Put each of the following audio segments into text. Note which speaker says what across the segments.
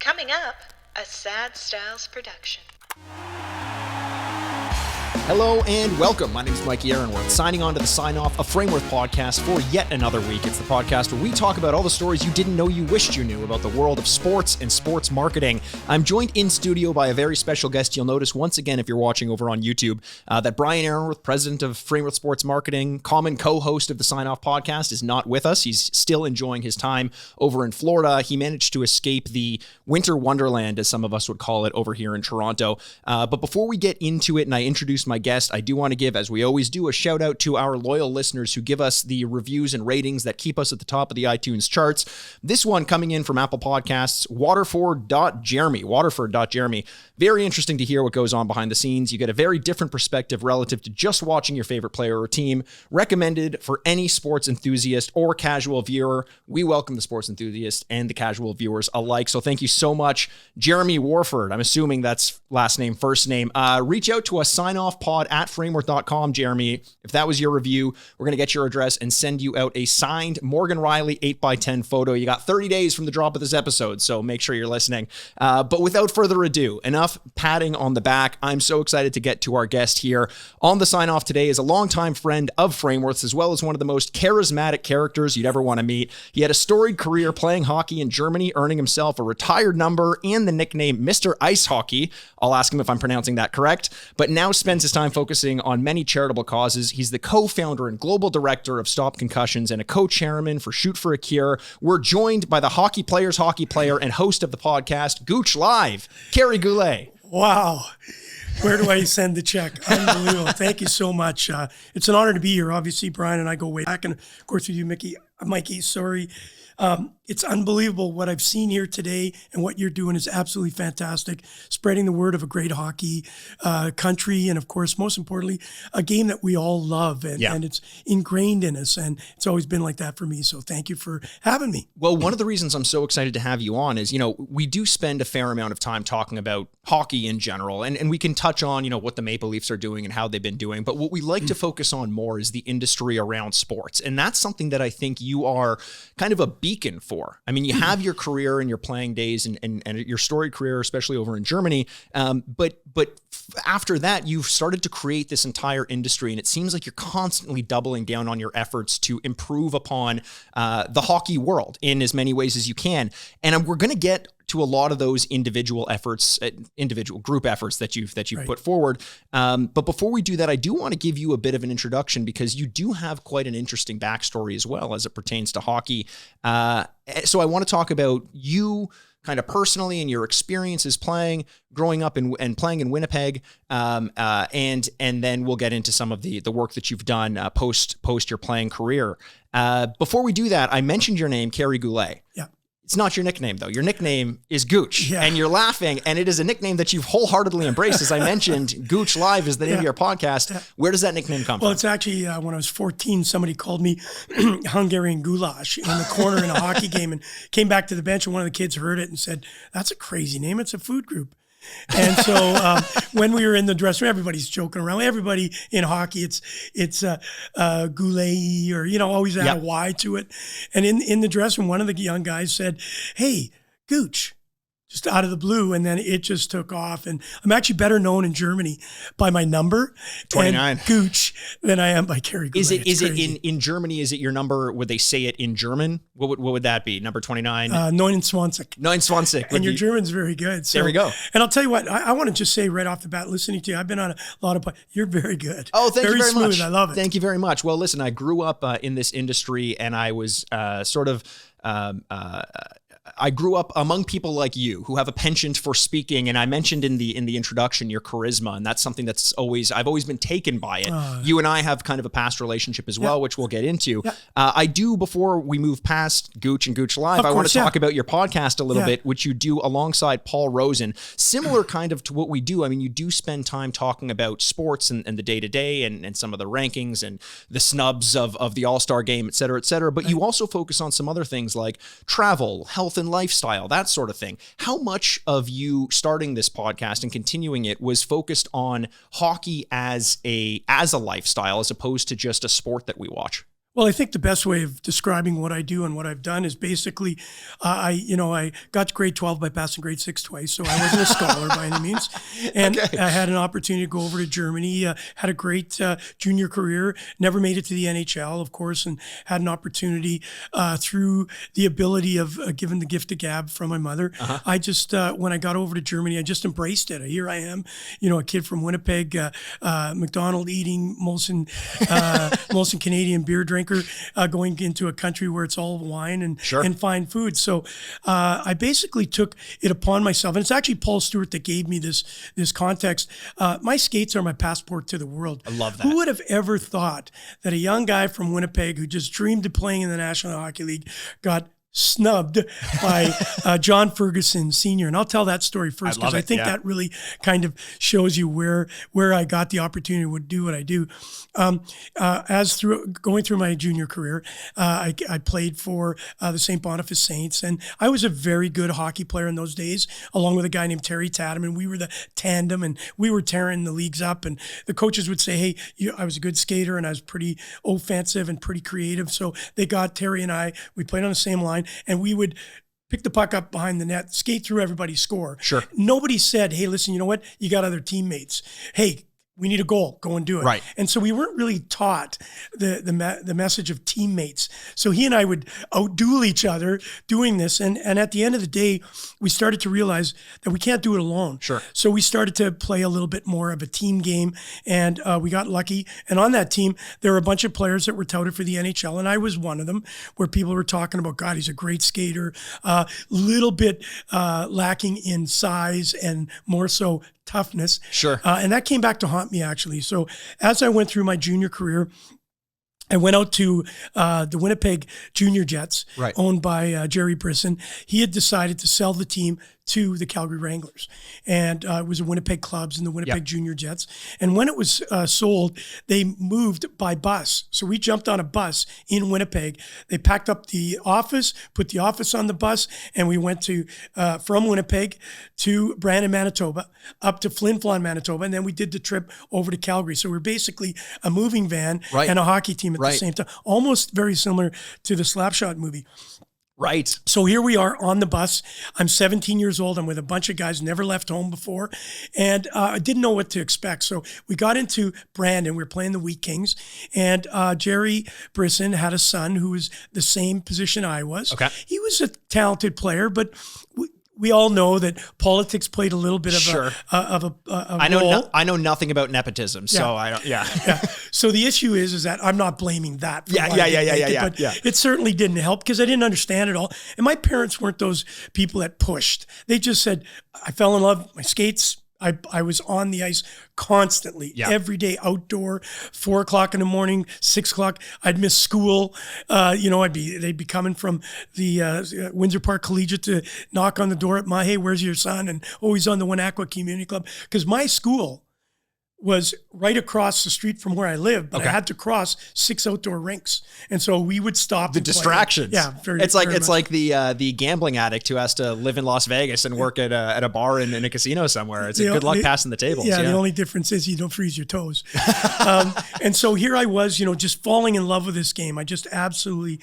Speaker 1: Coming up, a Sad Styles production.
Speaker 2: Hello and welcome. My name is Mikey Aaronworth, signing on to the sign-off of Frameworth podcast for yet another week. It's the podcast where we talk about all the stories you didn't know you wished you knew about the world of sports and sports marketing. I'm joined in studio by a very special guest. You'll notice once again, if you're watching over on YouTube, that Brian Aaronworth, president of Frameworth Sports Marketing, common co-host of the sign-off podcast, is not with us. He's still enjoying his time over in Florida. He managed to escape the winter wonderland, as some of us would call it, over here in Toronto. But before we get into it and I introduce my guest, I do want to give, as we always do, a shout out to our loyal listeners who give us the reviews and ratings that keep us at the top of the iTunes charts. This one coming in from Apple Podcasts, Waterford.Jeremy. Very interesting to hear what goes on behind the scenes. You get a very different perspective relative to just watching your favorite player or team. Recommended for any sports enthusiast or casual viewer. We welcome the sports enthusiast and the casual viewers alike. So thank you so much, Jeremy Warford. I'm assuming that's last name, first name. Reach out to us, signoffpod at frameworth.com, Jeremy. If that was your review, we're going to get your address and send you out a signed Morgan Riley 8x10 photo. You got 30 days from the drop of this episode, so make sure you're listening. But without further ado, enough patting on the back. I'm so excited to get to our guest here. On the sign off today is a longtime friend of Frameworth's, as well as one of the most charismatic characters you'd ever want to meet. He had a storied career playing hockey in Germany, earning himself a retired number and the nickname Mr. Ice Hockey. I'll ask him if I'm pronouncing that correct, but now spends his time focusing on many charitable causes. He's the co-founder and global director of StopConcussions and a co-chairman for Shoot for a Cure. We're joined by the hockey player's hockey player and host of the podcast, Gouche Live, Kerry Goulet.
Speaker 3: Wow. Where do I send the check? Unbelievable. Thank you so much. It's an honor to be here. Obviously, Brian and I go way back, and of course with you, Mikey, sorry. It's unbelievable what I've seen here today, and what you're doing is absolutely fantastic. Spreading the word of a great hockey country, and of course, most importantly, a game that we all love, and it's ingrained in us, and it's always been like that for me. So thank you for having me.
Speaker 2: Well, one of the reasons I'm so excited to have you on is, we do spend a fair amount of time talking about hockey in general, and we can touch on, what the Maple Leafs are doing and how they've been doing. But what we like to focus on more is the industry around sports. And that's something that I think you are kind of a beacon for. I mean, you have your career and your playing days and your storied career, especially over in Germany. But after that, you've started to create this entire industry, and it seems like you're constantly doubling down on your efforts to improve upon the hockey world in as many ways as you can. And we're going to get to a lot of those individual efforts, individual group efforts that you've right. put forward. But before we do that, I do want to give you a bit of an introduction, because you do have quite an interesting backstory as well as it pertains to hockey. So I want to talk about you kind of personally and your experiences growing up and playing in Winnipeg. And then we'll get into some of the work that you've done post your playing career. Before we do that, I mentioned your name, Kerry Goulet.
Speaker 3: Yeah.
Speaker 2: It's not your nickname, though. Your nickname is Gouche,
Speaker 3: yeah.
Speaker 2: And you're laughing, and it is a nickname that you've wholeheartedly embraced. As I mentioned, Gouche Live is the name of your podcast. Yeah. Where does that nickname come from?
Speaker 3: Well, it's actually, when I was 14, somebody called me Hungarian goulash in the corner in a hockey game, and came back to the bench, and one of the kids heard it and said, "That's a crazy name. It's a food group." And so when we were in the dressing room, everybody's joking around. Everybody in hockey, it's Goulet, or, always add a Y to it. And in the dressing room, one of the young guys said, "Hey, Gouche," just out of the blue, and then it just took off. And I'm actually better known in Germany by my number,
Speaker 2: 29,
Speaker 3: Gouche, than I am by Kerry Goulet.
Speaker 2: Is it in Germany? Is it your number? Would they say it in German? What would that be? Number 29?
Speaker 3: 29.
Speaker 2: 29.
Speaker 3: And your German's very good. So,
Speaker 2: there we go.
Speaker 3: And I'll tell you what, I want to just say right off the bat, listening to you, I've been on a lot of, you're very good.
Speaker 2: Oh, thank you very
Speaker 3: smooth.
Speaker 2: much.
Speaker 3: I love it.
Speaker 2: Thank you very much. Well, listen, I grew up in this industry, and I was I grew up among people like you who have a penchant for speaking, and I mentioned in the introduction your charisma, and that's something that's I've always been taken by it. You and I have kind of a past relationship as well, which we'll get into. I do, before we move past Gouche and Gouche Live, I want to talk about your podcast a little bit, which you do alongside Paul Rosen. Similar kind of to what we do. I mean, you do spend time talking about sports and the day-to-day and some of the rankings and the snubs of the All-Star game, et cetera, but you also focus on some other things like travel, health and lifestyle, that sort of thing. How much of you starting this podcast and continuing it was focused on hockey as a lifestyle, as opposed to just a sport that we watch?
Speaker 3: Well, I think the best way of describing what I do and what I've done is basically, I got to grade 12 by passing grade 6 twice, so I wasn't a scholar by any means. And I had an opportunity to go over to Germany, had a great junior career, never made it to the NHL, of course, and had an opportunity through the ability of given the gift of gab from my mother. I just, when I got over to Germany, I just embraced it. Here I am, a kid from Winnipeg, McDonald eating Molson Canadian beer drinker, going into a country where it's all wine and fine food. So I basically took it upon myself, and it's actually Paul Stewart that gave me this context. My skates are my passport to the world.
Speaker 2: I love that.
Speaker 3: Who would have ever thought that a young guy from Winnipeg who just dreamed of playing in the National Hockey League got snubbed by John Ferguson Sr. And I'll tell that story first, because I think that really kind of shows you where I got the opportunity to do what I do. Going through my junior career, I played for the St. Boniface Saints, and I was a very good hockey player in those days, along with a guy named Terry Tatum, and we were the tandem, and we were tearing the leagues up, and the coaches would say, hey, I was a good skater, and I was pretty offensive and pretty creative, so they got Terry and we played on the same line, and we would pick the puck up behind the net, skate through everybody, score.
Speaker 2: Sure.
Speaker 3: Nobody said, hey, listen, you know what? You got other teammates. Hey, we need a goal. Go and do it.
Speaker 2: Right.
Speaker 3: And so we weren't really taught the message of teammates. So he and I would outduel each other doing this. And at the end of the day, we started to realize that we can't do it alone.
Speaker 2: Sure.
Speaker 3: So we started to play a little bit more of a team game, and we got lucky. And on that team, there were a bunch of players that were touted for the NHL, and I was one of them, where people were talking about, God, he's a great skater, little bit lacking in size and more so toughness.
Speaker 2: Sure.
Speaker 3: And that came back to haunt me, actually. So as I went through my junior career, I went out to the Winnipeg Junior Jets, owned by Jerry Brisson. He had decided to sell the team to the Calgary Wranglers. And it was the Winnipeg Clubs and the Winnipeg Junior Jets. And when it was sold, they moved by bus. So we jumped on a bus in Winnipeg. They packed up the office, put the office on the bus, and we went to from Winnipeg to Brandon, Manitoba, up to Flin Flon, Manitoba, and then we did the trip over to Calgary. So we're basically a moving van and a hockey team at the same time. Almost very similar to the Slapshot movie.
Speaker 2: Right.
Speaker 3: So here we are on the bus. I'm 17 years old. I'm with a bunch of guys, never left home before. And I didn't know what to expect. So we got into Brandon. We were playing the Wheat Kings. And Jerry Brisson had a son who was the same position I was.
Speaker 2: Okay.
Speaker 3: He was a talented player, but we all know that politics played a little bit of a role.
Speaker 2: I know nothing about nepotism, so I don't. Yeah.
Speaker 3: So the issue is that I'm not blaming that. But it certainly didn't help because I didn't understand it all, and my parents weren't those people that pushed. They just said, I fell in love with my skates. I was on the ice constantly, every day, outdoor, 4 o'clock in the morning, 6 o'clock. I'd miss school. They'd be coming from the Windsor Park Collegiate to knock on the door at hey, where's your son? And he's on the Winnequa Community Club. Because my school was right across the street from where I lived, but I had to cross 6 outdoor rinks, and so we would stop.
Speaker 2: The distractions, it's like the gambling addict who has to live in Las Vegas and work at a bar in a casino somewhere. It's good luck passing the tables.
Speaker 3: Yeah, the only difference is you don't freeze your toes. And so here I was, just falling in love with this game. I just absolutely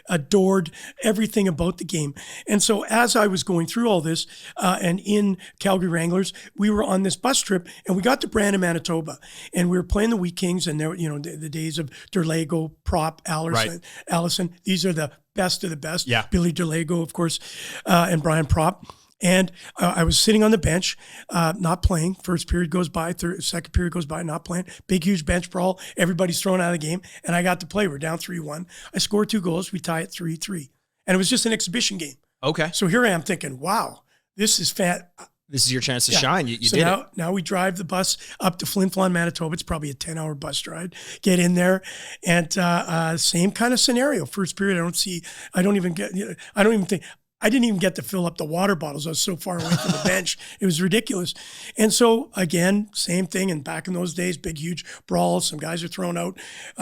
Speaker 3: adored everything about the game. And so as I was going through all this, and in Calgary Wranglers, we were on this bus trip, and we got to Brandon, Manitoba, and we were playing the Wheat Kings, and there, the days of Derlago, Prop, Allison. These are the best of the best.
Speaker 2: Yeah.
Speaker 3: Billy Derlago, of course, and Brian Prop. And I was sitting on the bench, not playing. First period goes by, second period goes by, not playing. Big, huge bench brawl. Everybody's thrown out of the game, and I got to play. We're down 3-1. I scored 2 goals. We tie at 3-3. And it was just an exhibition game.
Speaker 2: Okay.
Speaker 3: So here I am thinking, wow, this is
Speaker 2: This is your chance to shine. You did it.
Speaker 3: Now we drive the bus up to Flin Flon, Manitoba. It's probably a 10-hour bus ride. Get in there, and same kind of scenario. First period, I don't even think. I didn't even get to fill up the water bottles. I was so far away from the bench. It was ridiculous. And so again, same thing. And back in those days, big, huge brawls. Some guys are thrown out.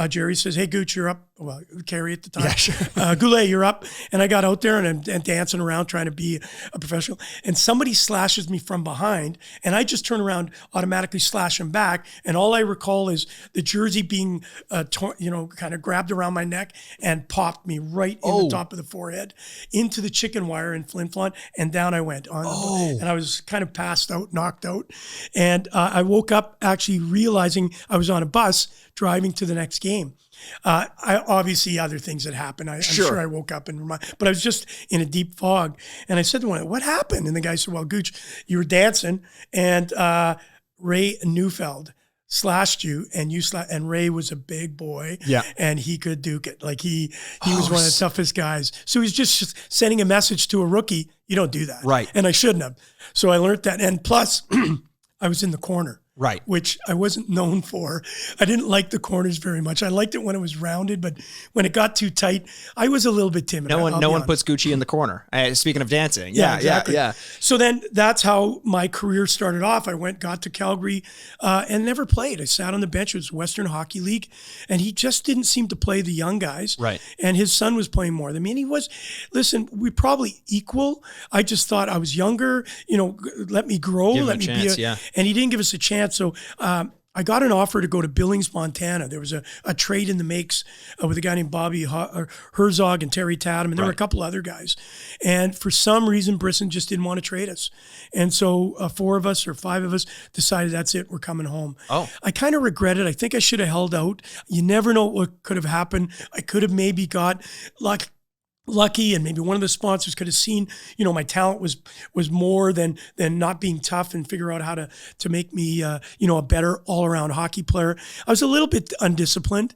Speaker 3: Jerry says, hey, Gouche, you're up. Well, Kerry at the time.
Speaker 2: Yeah, sure.
Speaker 3: Goulet, you're up. And I got out there and I'm dancing around trying to be a professional. And somebody slashes me from behind. And I just turn around, automatically slash him back. And all I recall is the jersey being, kind of grabbed around my neck and popped me right in the top of the forehead into the chicken wire in Flin Flon. And down I went. And I was kind of passed out, knocked out. And I woke up actually realizing I was on a bus driving to the next game. I obviously other things that happened. I'm sure I woke up but I was just in a deep fog. And I said to one, what happened? And the guy said, well, Gouche, you were dancing and Ray Neufeld slashed you and Ray was a big boy and he could duke it. Like he was one of the toughest guys. So he's just sending a message to a rookie. You don't do that.
Speaker 2: Right.
Speaker 3: And I shouldn't have. So I learned that. And plus I was in the corner.
Speaker 2: Right.
Speaker 3: Which I wasn't known for. I didn't like the corners very much. I liked it when it was rounded, but when it got too tight, I was a little bit timid.
Speaker 2: No one puts Gouche in the corner. Speaking of dancing.
Speaker 3: Yeah, exactly.
Speaker 2: Yeah.
Speaker 3: So then that's how my career started off. I got to Calgary and never played. I sat on the bench. It was Western Hockey League, and he just didn't seem to play the young guys.
Speaker 2: Right.
Speaker 3: And his son was playing more than me. And we're probably equal. I just thought I was younger, let me grow,
Speaker 2: Give him
Speaker 3: let
Speaker 2: a
Speaker 3: me
Speaker 2: chance,
Speaker 3: be and he didn't give us a chance. So I got an offer to go to Billings, Montana. There was a trade in the makes with a guy named Bobby Herzog and Terry Tatum, and there were a couple other guys. And for some reason, Brisson just didn't want to trade us. And so 4 of us or 5 of us decided that's it, we're coming home.
Speaker 2: Oh.
Speaker 3: I kind of regret it. I think I should have held out. You never know what could have happened. I could have maybe got lucky, and maybe one of the sponsors could have seen, my talent was more than not being tough and figure out how to make me, a better all around hockey player. I was a little bit undisciplined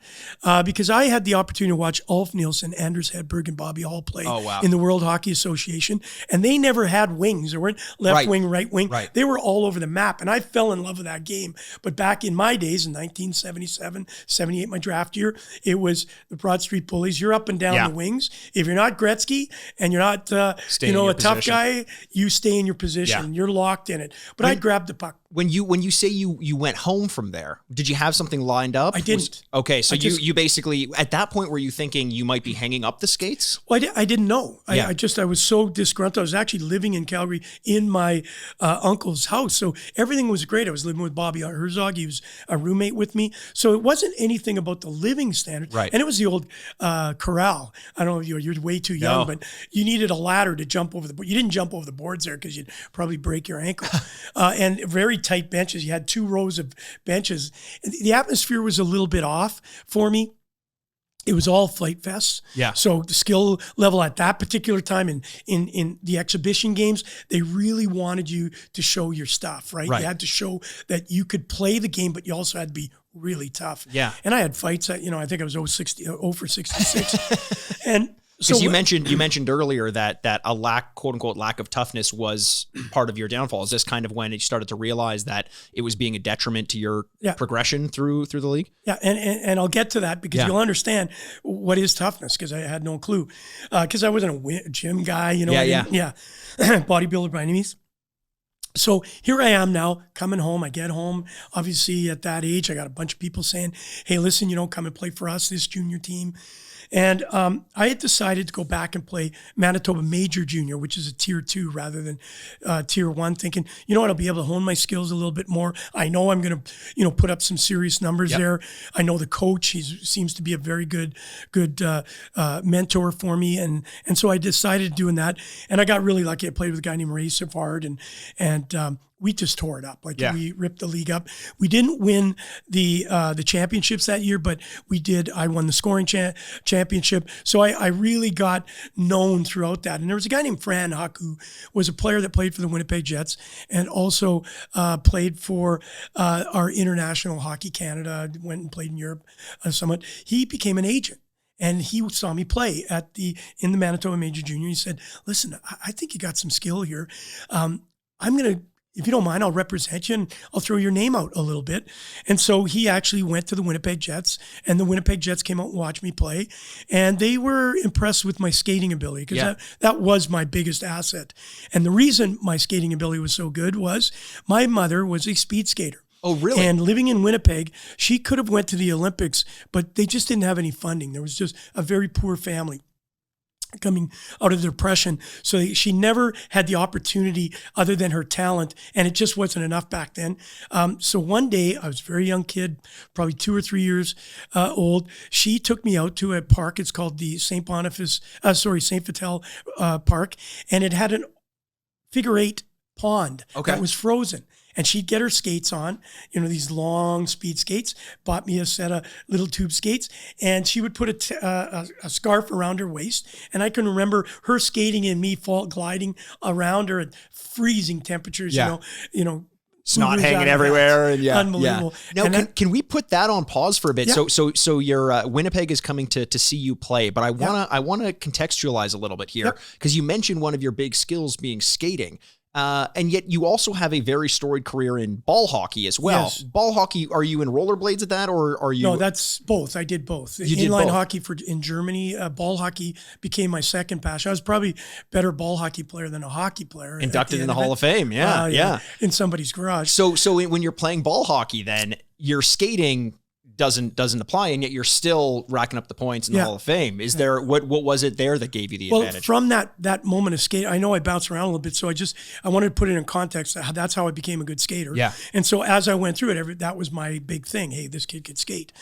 Speaker 3: because I had the opportunity to watch Ulf Nielsen, Anders Hedberg, and Bobby Hall play in the World Hockey Association, and they never had wings. There weren't left wing, right wing.
Speaker 2: Right.
Speaker 3: They were all over the map, and I fell in love with that game. But back in my days, in 1977, 78, my draft year, it was the Broad Street Bullies. You're up and down the wings. If you're not Gretzky and you're not, a tough guy, you stay in your position. You're locked in it. But I grabbed the puck.
Speaker 2: When you say you went home from there, did you have something lined up?
Speaker 3: I didn't.
Speaker 2: So you basically, at that point, were you thinking you might be hanging up the skates?
Speaker 3: Well, I didn't know. I was so disgruntled. I was actually living in Calgary in my uncle's house. So everything was great. I was living with Bobby Herzog. He was a roommate with me. So it wasn't anything about the living standard.
Speaker 2: Right.
Speaker 3: And it was the old corral. I don't know, you're way too young, but you needed a ladder to jump over the board. You didn't jump over the boards there because you'd probably break your ankle. And very tight benches. You had 2 rows of benches. The atmosphere was a little bit off for me. It was all flight vests.
Speaker 2: Yeah.
Speaker 3: So the skill level at that particular time in the exhibition games, they really wanted you to show your stuff, right? You had to show that you could play the game, but you also had to be really tough.
Speaker 2: Yeah.
Speaker 3: And I had fights that, I think I was 0 for 66. And
Speaker 2: because you mentioned earlier that a quote unquote lack of toughness was part of your downfall. Is this kind of when you started to realize that it was being a detriment to your progression through the league? Yeah,
Speaker 3: and I'll get to that because you'll understand what is toughness, because I had no clue, because I wasn't a gym guy, bodybuilder by any means. So here I am now coming home. I get home. Obviously at that age, I got a bunch of people saying, hey, listen, come and play for us, this junior team. And I had decided to go back and play Manitoba Major Junior, which is a tier 2 rather than tier 1, thinking, I'll be able to hone my skills a little bit more. I know I'm going to, put up some serious numbers there. I know the coach, he seems to be a very good mentor for me. And so I decided doing that. And I got really lucky. I played with a guy named Ray Savard and we just tore it up. We ripped the league up. We didn't win the championships that year, but we did. I won the scoring championship. So I really got known throughout that. And there was a guy named Fran Huck who was a player that played for the Winnipeg Jets and also played for our International Hockey Canada, went and played in Europe somewhat. He became an agent. And he saw me play in the Manitoba Major Junior. He said, listen, I think you got some skill here. I'm going to if you don't mind, I'll represent you and I'll throw your name out a little bit. And so he actually went to the Winnipeg Jets, and the Winnipeg Jets came out and watched me play. And they were impressed with my skating ability, because that was my biggest asset. And the reason my skating ability was so good was my mother was a speed skater.
Speaker 2: Oh, really?
Speaker 3: And living in Winnipeg, she could have went to the Olympics, but they just didn't have any funding. There was just a very poor family coming out of the Depression. So she never had the opportunity other than her talent, and it just wasn't enough back then. So one day, I was a very young kid, probably 2 or 3 years old. She took me out to a park. It's called the St. Vital Park, and it had an figure 8 pond that was frozen. And she'd get her skates on, these long speed skates, bought me a set of little tube skates, and she would put a scarf around her waist. And I can remember her skating and me gliding around her at freezing temperatures,
Speaker 2: snot hanging everywhere. And
Speaker 3: unbelievable.
Speaker 2: Yeah. Now, can we put that on pause for a bit? Yeah. So your Winnipeg is coming to see you play, but I wanna contextualize a little bit here, because you mentioned one of your big skills being skating. And yet you also have a very storied career in ball hockey as well. Yes. Ball hockey, are you in rollerblades at that, or are you?
Speaker 3: No, that's both. I did both. Inline hockey in Germany. Ball hockey became my second passion. I was probably a better ball hockey player than a hockey player.
Speaker 2: Inducted in the Hall of Fame. Yeah.
Speaker 3: In somebody's garage.
Speaker 2: So when you're playing ball hockey, then your skating doesn't apply, and yet you're still racking up the points in the Hall of Fame. Is there what was it there that gave you the advantage?
Speaker 3: From that moment of skate, I know I bounced around a little bit, so I wanted to put it in context. That's how I became a good skater.
Speaker 2: Yeah.
Speaker 3: And so as I went through it, that was my big thing. Hey, this kid could skate.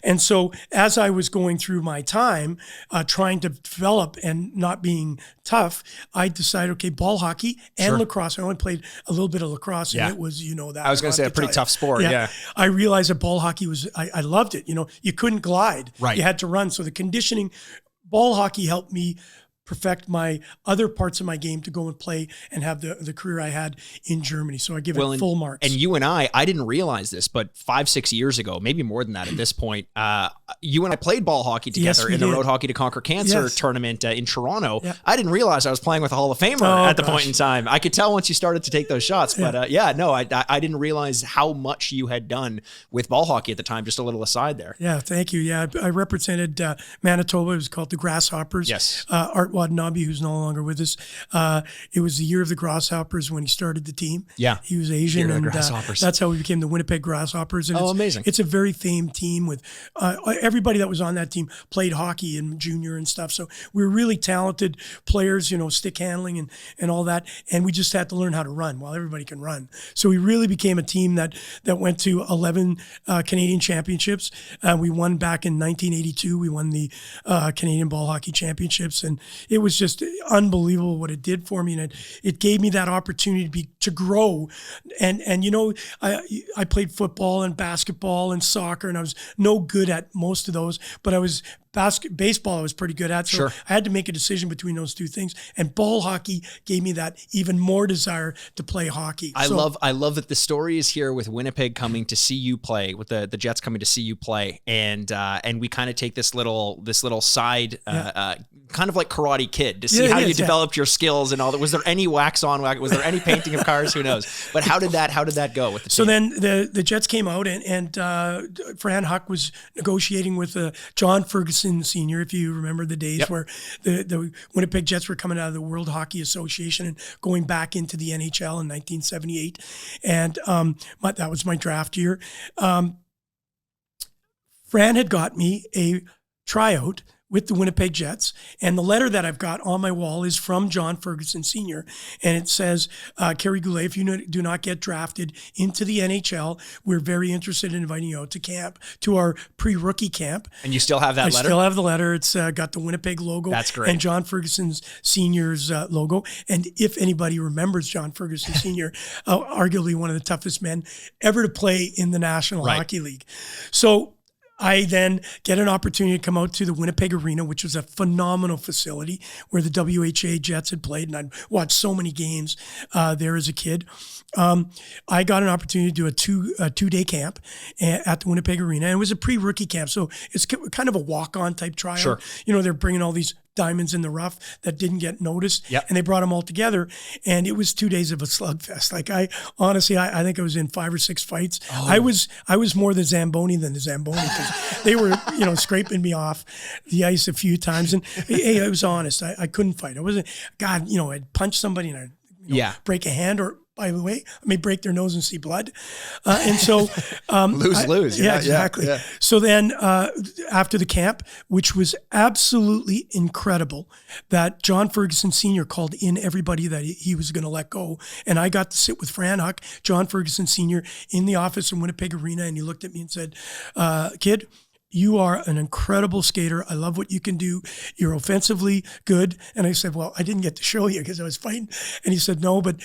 Speaker 3: And so as I was going through my time, trying to develop and not being tough, I decided, okay, ball hockey and lacrosse. I only played a little bit of lacrosse, and it was, that.
Speaker 2: I was going to say a pretty tough sport. Yeah.
Speaker 3: I realized that ball hockey was, I loved it. You couldn't glide.
Speaker 2: Right.
Speaker 3: You had to run. So the conditioning, ball hockey helped me perfect my other parts of my game to go and play and have the career I had in Germany. So I give it full marks.
Speaker 2: And you and I didn't realize this, but 5-6 years ago, maybe more than that at this point, you and I played ball hockey together in the Road Hockey to Conquer Cancer tournament in Toronto. Yeah. I didn't realize I was playing with a Hall of Famer at the point in time. I could tell once you started to take those shots, but I didn't realize how much you had done with ball hockey at the time. Just a little aside there.
Speaker 3: Yeah, thank you. Yeah, I represented Manitoba. It was called the Grasshoppers.
Speaker 2: Yes.
Speaker 3: Art Watanabe, who's no longer with us. It was the year of the Grasshoppers when he started the team.
Speaker 2: Yeah.
Speaker 3: He was Asian, and that's how we became the Winnipeg Grasshoppers. And
Speaker 2: amazing.
Speaker 3: It's a very famed team with everybody that was on that team played hockey in junior and stuff. So we were really talented players, stick handling and all that. And we just had to learn how to run while everybody can run. So we really became a team that went to 11 Canadian championships. We won back in 1982. We won the Canadian Ball Hockey Championships, and it was just unbelievable what it did for me, and it gave me that opportunity to grow. And I played football and basketball and soccer, and I was no good at most of those, but I was baseball I was pretty good at. So I had to make a decision between those two things. And ball hockey gave me that even more desire to play hockey.
Speaker 2: I love that the story is here with Winnipeg coming to see you play, with the Jets coming to see you play. And we kind of take this little side, kind of like Karate Kid, to see how you developed your skills and all that. Was there any wax on? Was there any painting of cars? Who knows? But how did that go with the team?
Speaker 3: So then the Jets came out, and Fran Huck was negotiating with John Ferguson Sr., if you remember the days where the Winnipeg Jets were coming out of the World Hockey Association and going back into the NHL in 1978. And that was my draft year. Fran had got me a tryout with the Winnipeg Jets. And the letter that I've got on my wall is from John Ferguson Sr. And it says, Kerry Goulet, if you do not get drafted into the NHL, we're very interested in inviting you out to camp, to our pre-rookie camp.
Speaker 2: And you still have that letter?
Speaker 3: I still have the letter. It's got the Winnipeg logo.
Speaker 2: That's great.
Speaker 3: And John Ferguson Sr.'s logo. And if anybody remembers John Ferguson Sr., arguably one of the toughest men ever to play in the National Hockey League. So I then get an opportunity to come out to the Winnipeg Arena, which was a phenomenal facility where the WHA Jets had played, and I'd watched so many games there as a kid. I got an opportunity to do a two-day camp at the Winnipeg Arena, and it was a pre-rookie camp, so it's kind of a walk-on type tryout.
Speaker 2: Sure.
Speaker 3: They're bringing all these diamonds in the rough that didn't get noticed.
Speaker 2: Yep.
Speaker 3: And they brought them all together. And it was 2 days of a slugfest. Like I think I was in 5 or 6 fights.
Speaker 2: Oh.
Speaker 3: I was more the Zamboni than the Zamboni because they were, scraping me off the ice a few times. And hey, I was honest. I couldn't fight. I wasn't, God, I'd punch somebody and I'd break a hand, or by the way, I may break their nose and see blood. And so
Speaker 2: lose.
Speaker 3: Yeah, exactly. Yeah. So then after the camp, which was absolutely incredible, that John Ferguson Sr. called in everybody that he was going to let go. And I got to sit with Fran Huck, John Ferguson Sr. in the office in Winnipeg Arena. And he looked at me and said, kid, you are an incredible skater. I love what you can do. You're offensively good. And I said, well, I didn't get to show you because I was fighting. And he said, no, but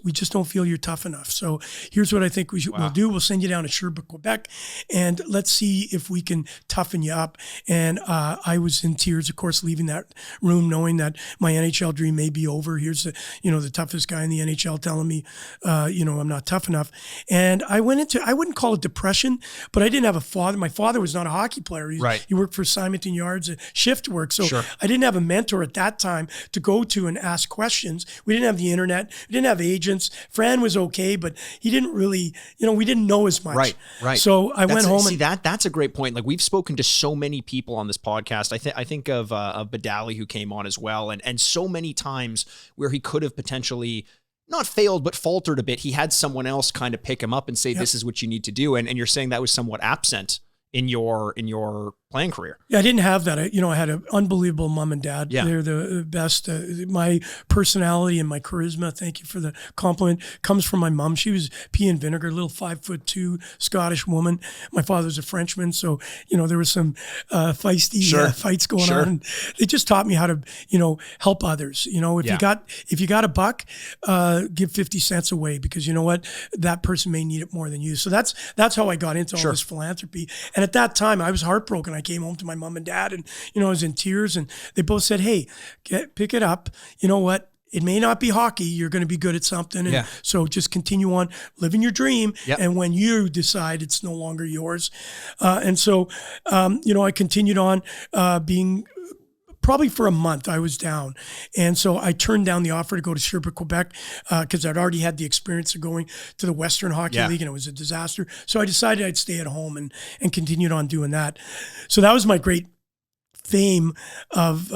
Speaker 3: we just don't feel you're tough enough. So here's what I think we'll do. We'll send you down to Sherbrooke, Quebec, and let's see if we can toughen you up. And I was in tears, of course, leaving that room, knowing that my NHL dream may be over. Here's the toughest guy in the NHL telling me, I'm not tough enough. And I went I wouldn't call it depression, but I didn't have a father. My father was not a hockey player. He worked for Simonton Yards, shift work. So I didn't have a mentor at that time to go to and ask questions. We didn't have the internet. We didn't have agents. Fran was okay, but he didn't really, we didn't know as much.
Speaker 2: Right.
Speaker 3: So I went home.
Speaker 2: That's a great point. Like, we've spoken to so many people on this podcast. I think of Badali, who came on as well. And so many times where he could have potentially not failed, but faltered a bit. He had someone else kind of pick him up and say, this is what you need to do. And you're saying that was somewhat absent in your playing career.
Speaker 3: Yeah, I didn't have that. I had an unbelievable mom and dad.
Speaker 2: Yeah.
Speaker 3: They're the best. My personality and my charisma, thank you for the compliment, comes from my mom. She was pea and vinegar, a little 5'2" Scottish woman. My father was a Frenchman, so there was some feisty fights going on. And they just taught me how to help others. If you got a buck, give 50 cents away, because you know what, that person may need it more than you. So that's how I got into all this philanthropy. And at that time, I was heartbroken. I came home to my mom and dad, and I was in tears, and they both said, hey, pick it up. You know what? It may not be hockey. You're going to be good at something. And so just continue on living your dream. Yep. And when you decide it's no longer yours. And so, I continued on being. Probably for a month, I was down. And so I turned down the offer to go to Sherbrooke, Quebec, because I'd already had the experience of going to the Western Hockey League, and it was a disaster. So I decided I'd stay at home and continued on doing that. So that was my great fame of,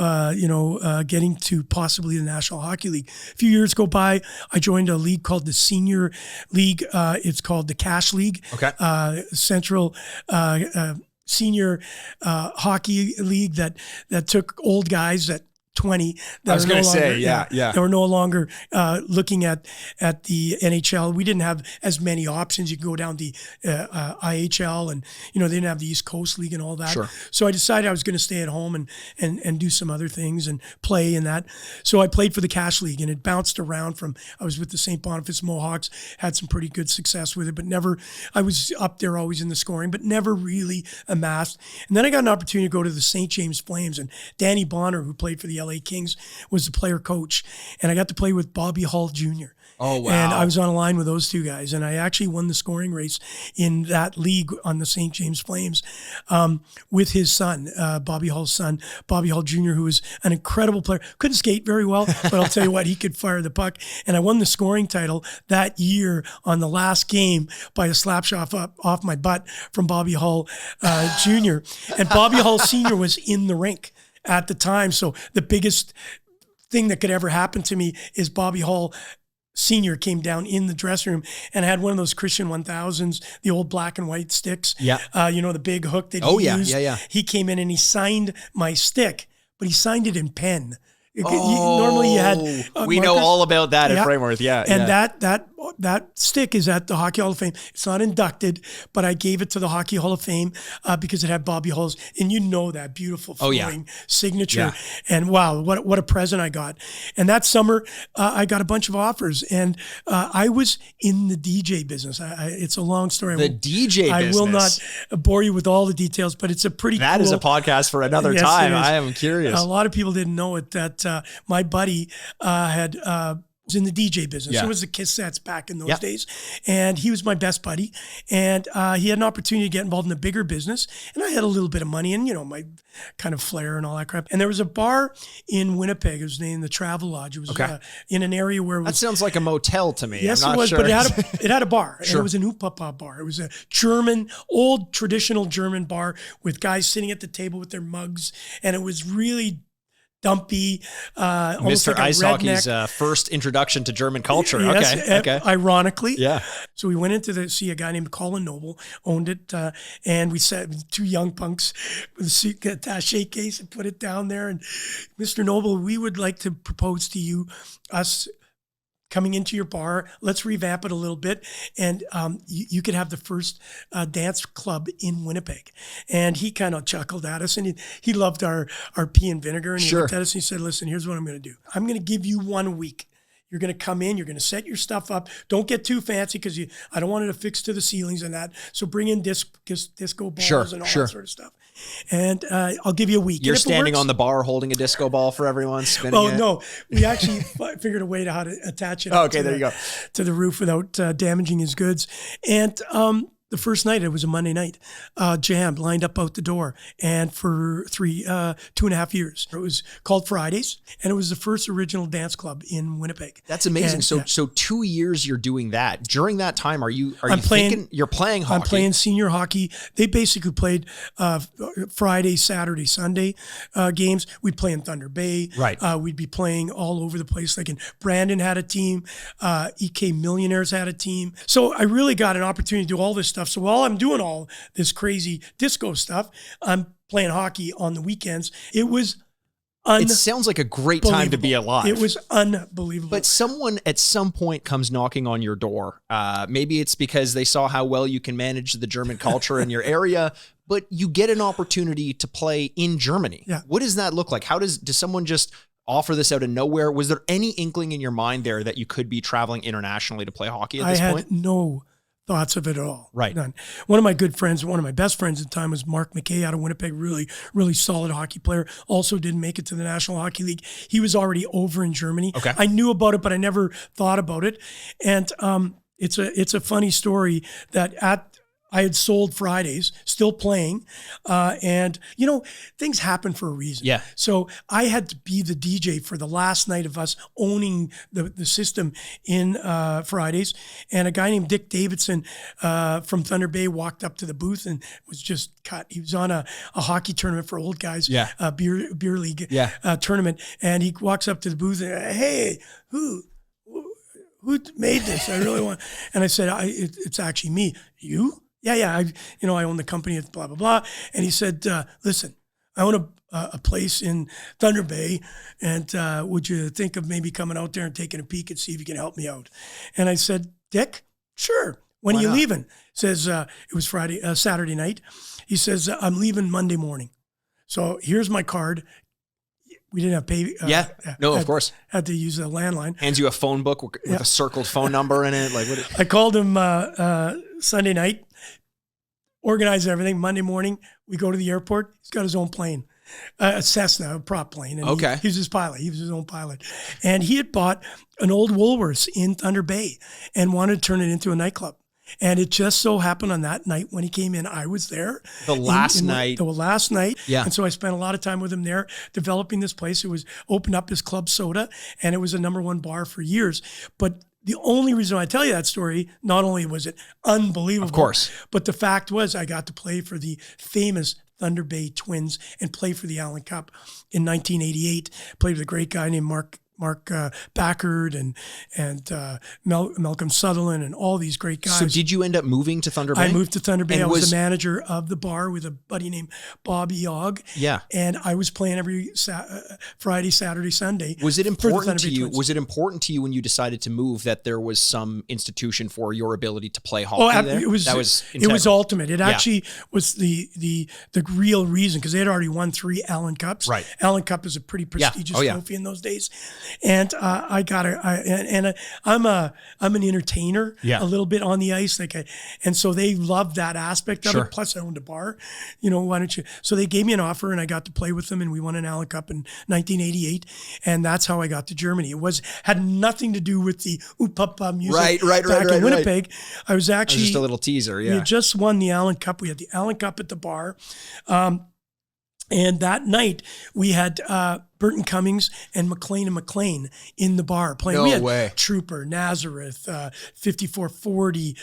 Speaker 3: getting to possibly the National Hockey League. A few years go by, I joined a league called the Senior League. It's called the Cash League. Okay. Central Senior Hockey League that took old guys at 20 that were no longer looking at the NHL. We didn't have as many options. You could go down the IHL, and they didn't have the East Coast League and all that. Sure. So I decided I was going to stay at home and do some other things and play in that. So I played for the Cash League, and it bounced around from, I was with the St. Boniface Mohawks, had some pretty good success with it, but never, I was up there always in the scoring, but never really amassed. And then I got an opportunity to go to the St. James Flames, and Danny Bonner, who played for the LA Kings, was the player coach, and I got to play with Bobby Hull Jr.
Speaker 2: Oh, wow.
Speaker 3: And I was on a line with those two guys, and I actually won the scoring race in that league on the St. James Flames with his son, Bobby Hull's son, Bobby Hull Jr., who was an incredible player. Couldn't skate very well, but I'll tell you what, he could fire the puck. And I won the scoring title that year on the last game by a slap shot off my butt from Bobby Hull Jr. And Bobby Hull Sr. was in the rink at the time. So the biggest thing that could ever happen to me is Bobby Hull Sr. came down in the dressing room, and I had one of those Christian 1000s, the old black and white sticks. Yeah. The big hook that he used. Yeah. He came in and he signed my stick, but he signed it in pen. Normally you had
Speaker 2: we know all about that at Frameworth.
Speaker 3: And that stick is at the Hockey Hall of Fame. It's not inducted, but I gave it to the Hockey Hall of Fame because it had Bobby Hull's, and that beautiful flowing signature. And wow, what a present I got. And that summer I got a bunch of offers, and I was in the DJ business. It's a long story.
Speaker 2: The DJ business.
Speaker 3: I will not bore you with all the details, but it's a pretty
Speaker 2: That
Speaker 3: cool,
Speaker 2: is a podcast for another time. I am curious.
Speaker 3: A lot of people didn't know it, that my buddy was in the DJ business.
Speaker 2: Yeah.
Speaker 3: It was the cassettes back in those days. And he was my best buddy. And he had an opportunity to get involved in a bigger business. And I had a little bit of money and, my kind of flair and all that crap. And there was a bar in Winnipeg. It was named the Travel Lodge. It was in an area where it was...
Speaker 2: That sounds like a motel to me.
Speaker 3: Yes,
Speaker 2: I'm not
Speaker 3: it was,
Speaker 2: sure.
Speaker 3: but it had a bar.
Speaker 2: Sure.
Speaker 3: And it was a new papa bar. It was a German, old traditional German bar with guys sitting at the table with their mugs. And it was really dumpy, almost
Speaker 2: Mr.
Speaker 3: like a
Speaker 2: Ice Hockey's
Speaker 3: redneck.
Speaker 2: First introduction to German culture.
Speaker 3: Yes,
Speaker 2: Okay.
Speaker 3: Ironically.
Speaker 2: Yeah.
Speaker 3: So we went into see a guy named Colin Noble, owned it, and we sat two young punks with a suit attache case and put it down there. And Mr. Noble, we would like to propose to you, us coming into your bar, let's revamp it a little bit. And you could have the first dance club in Winnipeg. And he kind of chuckled at us, and he loved our pea and vinegar. And he looked at us and he said, listen, here's what I'm going to do. I'm going to give you 1 week. You're going to come in, you're going to set your stuff up. Don't get too fancy because I don't want it to fix to the ceilings and that. So bring in disco balls and all that sort of stuff. And I'll give you a week.
Speaker 2: You're standing on the bar holding a disco ball for everyone, spinning it?
Speaker 3: No. We actually figured a way to how to attach it to the roof without damaging his goods. And the first night, it was a Monday night, jammed, lined up out the door. And for 2.5 years, it was called Fridays. And it was the first original dance club in Winnipeg.
Speaker 2: That's amazing.
Speaker 3: And,
Speaker 2: so 2 years you're doing that. During that time, you're playing hockey?
Speaker 3: I'm playing senior hockey. They basically played Friday, Saturday, Sunday games. We'd play in Thunder Bay.
Speaker 2: Right.
Speaker 3: We'd be playing all over the place. Like in Brandon had a team. EK Millionaires had a team. So I really got an opportunity to do all this stuff. So while I'm doing all this crazy disco stuff, I'm playing hockey on the weekends. It was
Speaker 2: It sounds like a great time to be alive.
Speaker 3: It was unbelievable.
Speaker 2: But someone at some point comes knocking on your door. Maybe it's because they saw how well you can manage the German culture in your area, but you get an opportunity to play in Germany.
Speaker 3: Yeah.
Speaker 2: What does that look like? Does someone just offer this out of nowhere? Was there any inkling in your mind there that you could be traveling internationally to play hockey at this point?
Speaker 3: I had no thoughts of it at all.
Speaker 2: Right.
Speaker 3: None. One of my good friends, one of my best friends at the time was Mark McKay out of Winnipeg, really, really solid hockey player. Also didn't make it to the National Hockey League. He was already over in Germany.
Speaker 2: Okay.
Speaker 3: I knew about it, but I never thought about it. And it's a funny story that I had sold Fridays, still playing, and things happen for a reason.
Speaker 2: Yeah.
Speaker 3: So I had to be the DJ for the last night of us owning the system in Fridays, and a guy named Dick Davidson from Thunder Bay walked up to the booth and was just cut. He was on a hockey tournament for old guys, beer league tournament, and he walks up to the booth and, hey, who made this? I really want. And I said, it's actually me. You? Yeah. I own the company at blah, blah, blah. And he said, listen, I own a place in Thunder Bay. And would you think of maybe coming out there and taking a peek and see if you can help me out? And I said, Dick, sure. When are you leaving? Says, it was Saturday night. He says, I'm leaving Monday morning. So here's my card. We didn't have pay.
Speaker 2: Of course.
Speaker 3: Had to use a landline.
Speaker 2: Hands you a phone book with a circled phone number in it.
Speaker 3: I called him Sunday night, organized everything. Monday morning, we go to the airport. He's got his own plane, a Cessna, a prop plane. And he was his pilot. He was his own pilot. And he had bought an old Woolworths in Thunder Bay and wanted to turn it into a nightclub. And it just so happened on that night when he came in, I was there.
Speaker 2: The last night.
Speaker 3: Yeah. And so I spent a lot of time with him there developing this place. It was opened up as Club Soda, and it was a #1 bar for years. But the only reason I tell you that story, not only was it unbelievable,
Speaker 2: of course,
Speaker 3: but the fact was I got to play for the famous Thunder Bay Twins and play for the Allan Cup in 1988. Played with a great guy named Mark Packard and Malcolm Sutherland and all these great guys.
Speaker 2: So did you end up moving to Thunder Bay?
Speaker 3: I moved to Thunder Bay. I was the manager of the bar with a buddy named Bobby Ogg.
Speaker 2: Yeah.
Speaker 3: And I was playing every Friday, Saturday, Sunday.
Speaker 2: Was it important to you? Was it important to you when you decided to move that there was some institution for your ability to play hockey there?
Speaker 3: It was ultimate. It actually was the real reason, because they had already won 3 Allan Cups.
Speaker 2: Right.
Speaker 3: Allan Cup is a pretty prestigious trophy in those days. And I'm an entertainer
Speaker 2: Yeah.
Speaker 3: a little bit on the ice. And so they loved that aspect of
Speaker 2: Sure.
Speaker 3: it. Plus I owned a bar, why don't you? So they gave me an offer and I got to play with them and we won an Allan Cup in 1988. And that's how I got to Germany. Had nothing to do with the Oopapa music back in Winnipeg. I was actually
Speaker 2: just a little teaser.
Speaker 3: we
Speaker 2: Yeah.
Speaker 3: had just won the Allan Cup. We had the Allan Cup at the bar. And that night we had Burton Cummings and McLean in the bar playing.
Speaker 2: No
Speaker 3: We had
Speaker 2: way.
Speaker 3: Trooper, Nazareth, 5440,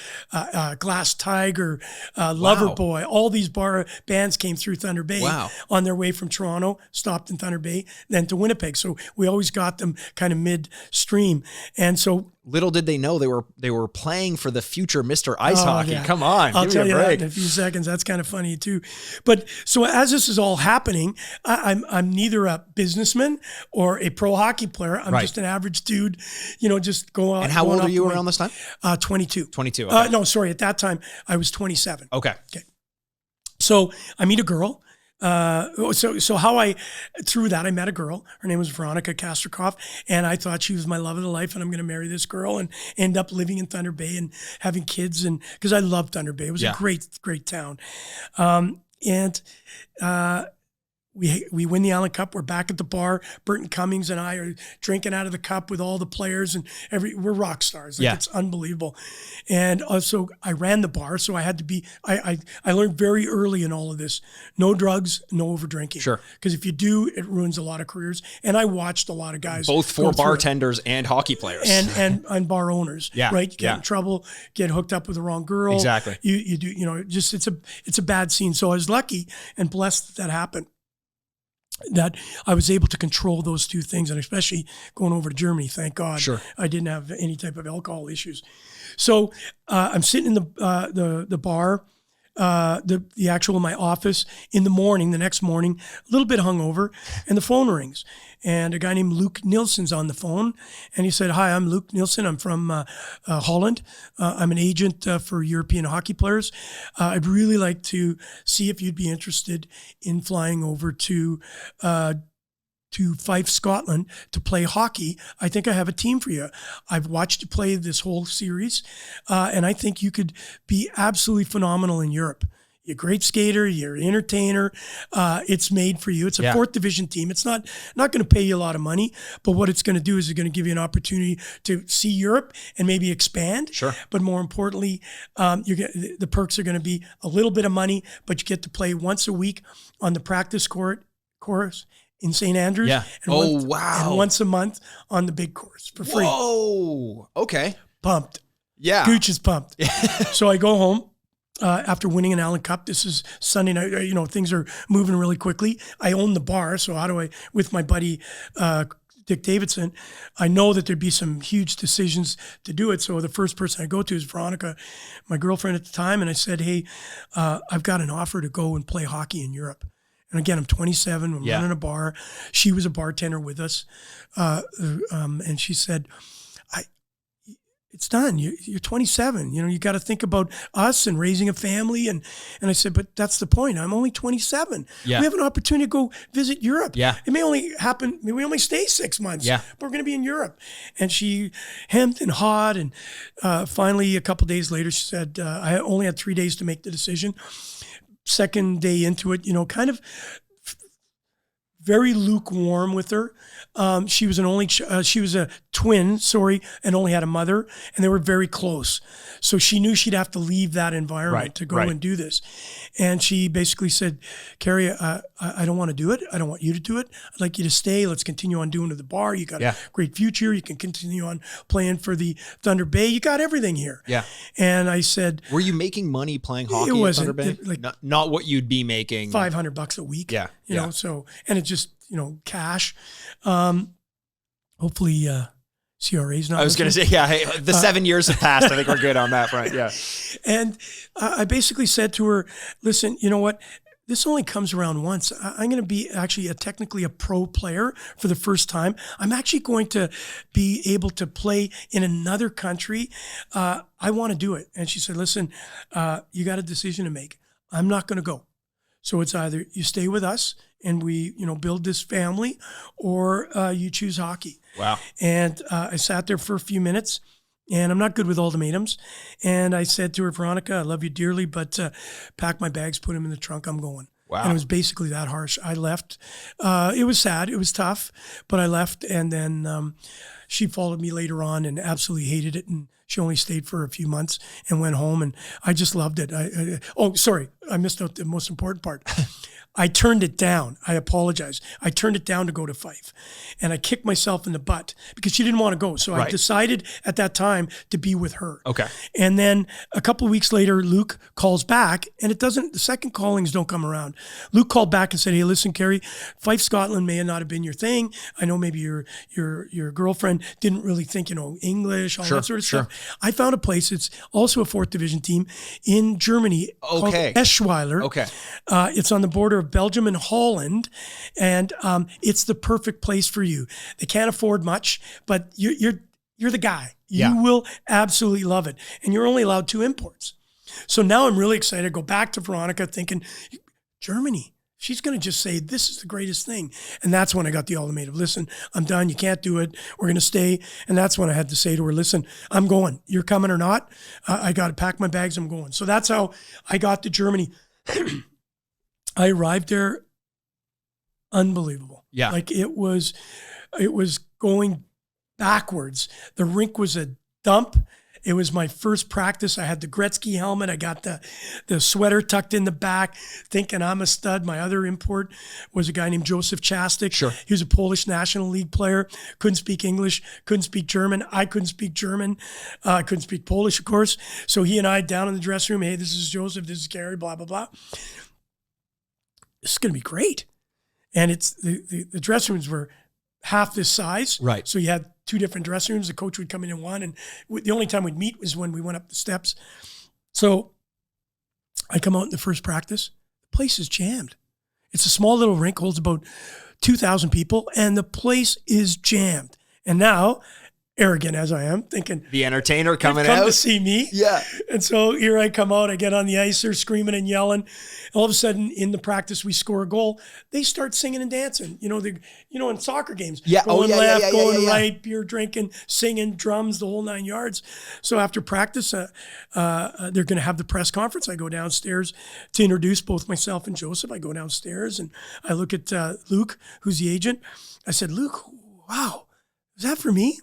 Speaker 3: Glass Tiger, Loverboy. All these bar bands came through Thunder Bay on their way from Toronto, stopped in Thunder Bay, then to Winnipeg. So we always got them kind of midstream. And so
Speaker 2: little did they know they were playing for the future Mr. Ice Hockey.
Speaker 3: Yeah.
Speaker 2: Come on,
Speaker 3: I'll
Speaker 2: give
Speaker 3: tell
Speaker 2: me
Speaker 3: you
Speaker 2: a break.
Speaker 3: that in a few seconds. That's kind of funny too. But so as this is all happening, I'm neither a businessman or a pro hockey player. I'm just an average dude, just go out.
Speaker 2: And how old are you around this time?
Speaker 3: 22.
Speaker 2: 22. Okay.
Speaker 3: No, sorry. At that time, I was 27.
Speaker 2: Okay.
Speaker 3: So I meet a girl. So how through that, I met a girl. Her name was Veronica Kasterkoff, and I thought she was my love of the life, and I'm going to marry this girl and end up living in Thunder Bay and having kids. And because I loved Thunder Bay, it was a great town. We win the Allan Cup. We're back at the bar. Burton Cummings and I are drinking out of the cup with all the players, and we're rock stars. It's unbelievable. And also, I ran the bar, so I had to be. I learned very early in all of this: no drugs, no over drinking.
Speaker 2: Sure.
Speaker 3: Because if you do, it ruins a lot of careers. And I watched a lot of guys,
Speaker 2: both for bartenders and hockey players,
Speaker 3: and bar owners.
Speaker 2: Yeah.
Speaker 3: Right. You get in trouble, get hooked up with the wrong girl.
Speaker 2: Exactly.
Speaker 3: You do. It's a bad scene. So I was lucky and blessed that happened, that I was able to control those two things, and especially going over to Germany, thank God.
Speaker 2: Sure.
Speaker 3: I didn't have any type of alcohol issues. So I'm sitting in the bar, the actual my office in the morning, the next morning, a little bit hungover, and the phone rings. And a guy named Luke Nielsen's on the phone, and he said, "Hi, I'm Luke Nielsen. I'm from Holland. I'm an agent for European hockey players. I'd really like to see if you'd be interested in flying over to Fife, Scotland, to play hockey. I think I have a team for you. I've watched you play this whole series, and I think you could be absolutely phenomenal in Europe. You're a great skater. You're an entertainer. It's made for you. It's a fourth division team. It's not going to pay you a lot of money, but what it's going to do is it's going to give you an opportunity to see Europe and maybe expand.
Speaker 2: Sure.
Speaker 3: But more importantly, the perks are going to be a little bit of money, but you get to play once a week on the practice course in St. Andrews.
Speaker 2: Yeah.
Speaker 3: And once a month on the big course for free.
Speaker 2: Whoa. Okay.
Speaker 3: Pumped.
Speaker 2: Yeah.
Speaker 3: Gouche is pumped. So I go home. After winning an Allan Cup, this is Sunday night, things are moving really quickly. I own the bar, so how do I, with my buddy Dick Davidson, I know that there'd be some huge decisions to do it. So the first person I go to is Veronica, my girlfriend at the time, and I said, "Hey, I've got an offer to go and play hockey in Europe." And again, I'm 27, I'm running a bar. She was a bartender with us, and she said, "It's done. You're 27. You got to think about us and raising a family." And I said, "But that's the point. I'm only 27.
Speaker 2: Yeah.
Speaker 3: We have an opportunity to go visit Europe.
Speaker 2: Yeah.
Speaker 3: It may only happen. We only stay 6 months.
Speaker 2: Yeah.
Speaker 3: But we're going to be in Europe." And she hemmed and hawed. And finally, a couple days later, she said, I only had 3 days to make the decision. Second day into it, kind of very lukewarm with her. She was she was a twin, and only had a mother, and they were very close. So she knew she'd have to leave that environment to go and do this. And she basically said, "Kerry, I don't want to do it. I don't want you to do it. I'd like you to stay. Let's continue on doing it at the bar. You got a great future. You can continue on playing for the Thunder Bay. You got everything here."
Speaker 2: Yeah.
Speaker 3: And I said,
Speaker 2: "Were you making money playing hockey
Speaker 3: it wasn't,
Speaker 2: at Thunder Bay?
Speaker 3: like
Speaker 2: not what you'd be making.
Speaker 3: $500 a week.
Speaker 2: Yeah.
Speaker 3: You know, so, and it's just, cash. Hopefully, CRA's not.
Speaker 2: I was going to say, hey, the 7 years have passed. I think we're good on that front. Yeah.
Speaker 3: And I basically said to her, "Listen, you know what? This only comes around once. I'm going to be actually technically a pro player for the first time. I'm actually going to be able to play in another country. I want to do it." And she said, "Listen, you got a decision to make. I'm not going to go. So it's either you stay with us and we, build this family, or you choose hockey.
Speaker 2: Wow.
Speaker 3: And I sat there for a few minutes, and I'm not good with ultimatums. And I said to her, Veronica, I love you dearly, but pack my bags, put them in the trunk, I'm going.
Speaker 2: Wow.
Speaker 3: And it was basically that harsh. I left. It was sad. It was tough, but I left. And then she followed me later on and absolutely hated it. And she only stayed for a few months and went home. And I just loved it. I missed out the most important part. I turned it down. I apologize. I turned it down to go to Fife. And I kicked myself in the butt because she didn't want to go. So I decided at that time to be with her.
Speaker 2: Okay.
Speaker 3: And then a couple of weeks later, Luke calls back, and the second callings don't come around. Luke called back and said, hey, listen, Kerry, Fife, Scotland may not have been your thing. I know maybe your girlfriend didn't really think, English, all that sort of stuff. I found a place. It's also a 4th Division team in Germany called Eschweiler.
Speaker 2: Okay.
Speaker 3: It's on the border of Belgium and Holland, and it's the perfect place for you. They can't afford much, but you're the guy. You will absolutely love it, and you're only allowed 2 imports. So now I'm really excited to go back to Veronica thinking, Germany, she's going to just say, this is the greatest thing. And that's when I got the ultimatum. Listen, I'm done. You can't do it. We're going to stay. And that's when I had to say to her, listen, I'm going. You're coming or not? I got to pack my bags. I'm going. So that's how I got to Germany. I arrived there, unbelievable.
Speaker 2: Yeah.
Speaker 3: Like it was going backwards. The rink was a dump. It was my first practice. I had the Gretzky helmet. I got the sweater tucked in the back, thinking I'm a stud. My other import was a guy named Joseph Chastik.
Speaker 2: Sure.
Speaker 3: He was a Polish National League player. Couldn't speak English. Couldn't speak German. I couldn't speak German. I couldn't speak Polish, of course. So he and I down in the dressing room, hey, this is Joseph. This is Kerry, blah, blah, blah. This is going to be great. And it's the dressing rooms were half this size.
Speaker 2: Right.
Speaker 3: So you had 2 different dressing rooms. The coach would come in one, and the only time we'd meet was when we went up the steps. So I come out in the first practice. The place is jammed. It's a small little rink, holds about 2,000 people, and the place is jammed. And now, arrogant as I am, thinking,
Speaker 2: the entertainer coming
Speaker 3: come
Speaker 2: out
Speaker 3: to see me.
Speaker 2: Yeah.
Speaker 3: And so here I come out, I get on the ice, they're screaming and yelling. All of a sudden in the practice, we score a goal. They start singing and dancing, in soccer games.
Speaker 2: Yeah.
Speaker 3: Going left, going right, beer drinking, singing, drums, the whole 9 yards. So after practice, they're going to have the press conference. I go downstairs to introduce both myself and Joseph. I go downstairs and I look at Luke, who's the agent. I said, Luke, wow, is that for me?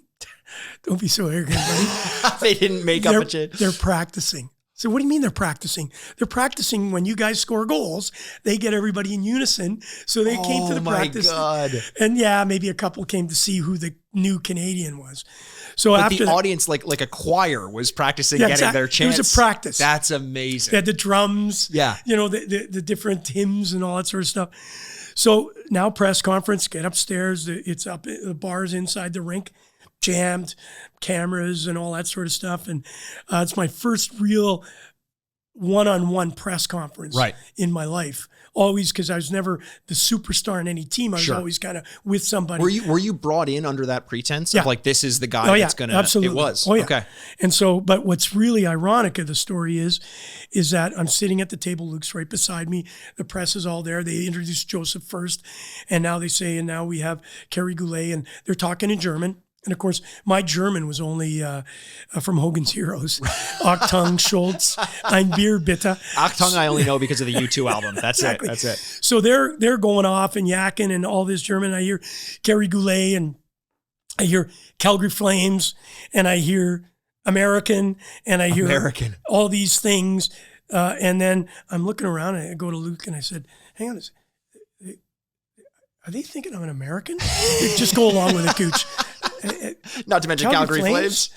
Speaker 3: Don't be so arrogant, buddy.
Speaker 2: They didn't make up a chin.
Speaker 3: They're practicing. So what do you mean they're practicing? They're practicing when you guys score goals. They get everybody in unison. So they came to the practice.
Speaker 2: Oh, my God.
Speaker 3: And maybe a couple came to see who the new Canadian was. So
Speaker 2: but
Speaker 3: after
Speaker 2: the audience, like a choir, was practicing getting their chance.
Speaker 3: It was a practice.
Speaker 2: That's amazing.
Speaker 3: They had the drums.
Speaker 2: Yeah.
Speaker 3: The different hymns and all that sort of stuff. So now press conference, get upstairs. It's up, the bar's inside the rink. Jammed, cameras and all that sort of stuff. And it's my first real one-on-one press conference in my life. Always, because I was never the superstar in any team. I was always kind of with somebody.
Speaker 2: Were you brought in under that pretense of like, this is the guy that's going to,
Speaker 3: absolutely.
Speaker 2: It was.
Speaker 3: Oh, yeah.
Speaker 2: Okay.
Speaker 3: And so, but what's really ironic of the story is that I'm sitting at the table, Luke's right beside me. The press is all there. They introduced Joseph first. And now they say, and now we have Kerry Goulet, and they're talking in German. And of course, my German was only from Hogan's Heroes. Achtung, Schultz, ein Bier bitte.
Speaker 2: Achtung I only know because of the U2 album. That's exactly. That's it.
Speaker 3: So they're going off and yakking and all this German. I hear Kerry Goulet and I hear Calgary Flames and I hear American and I hear all these things. And then I'm looking around and I go to Luke and I said, hang on a second. Are they thinking I'm an American? Just go along with it, Gouche.
Speaker 2: Not to mention Calgary Flames.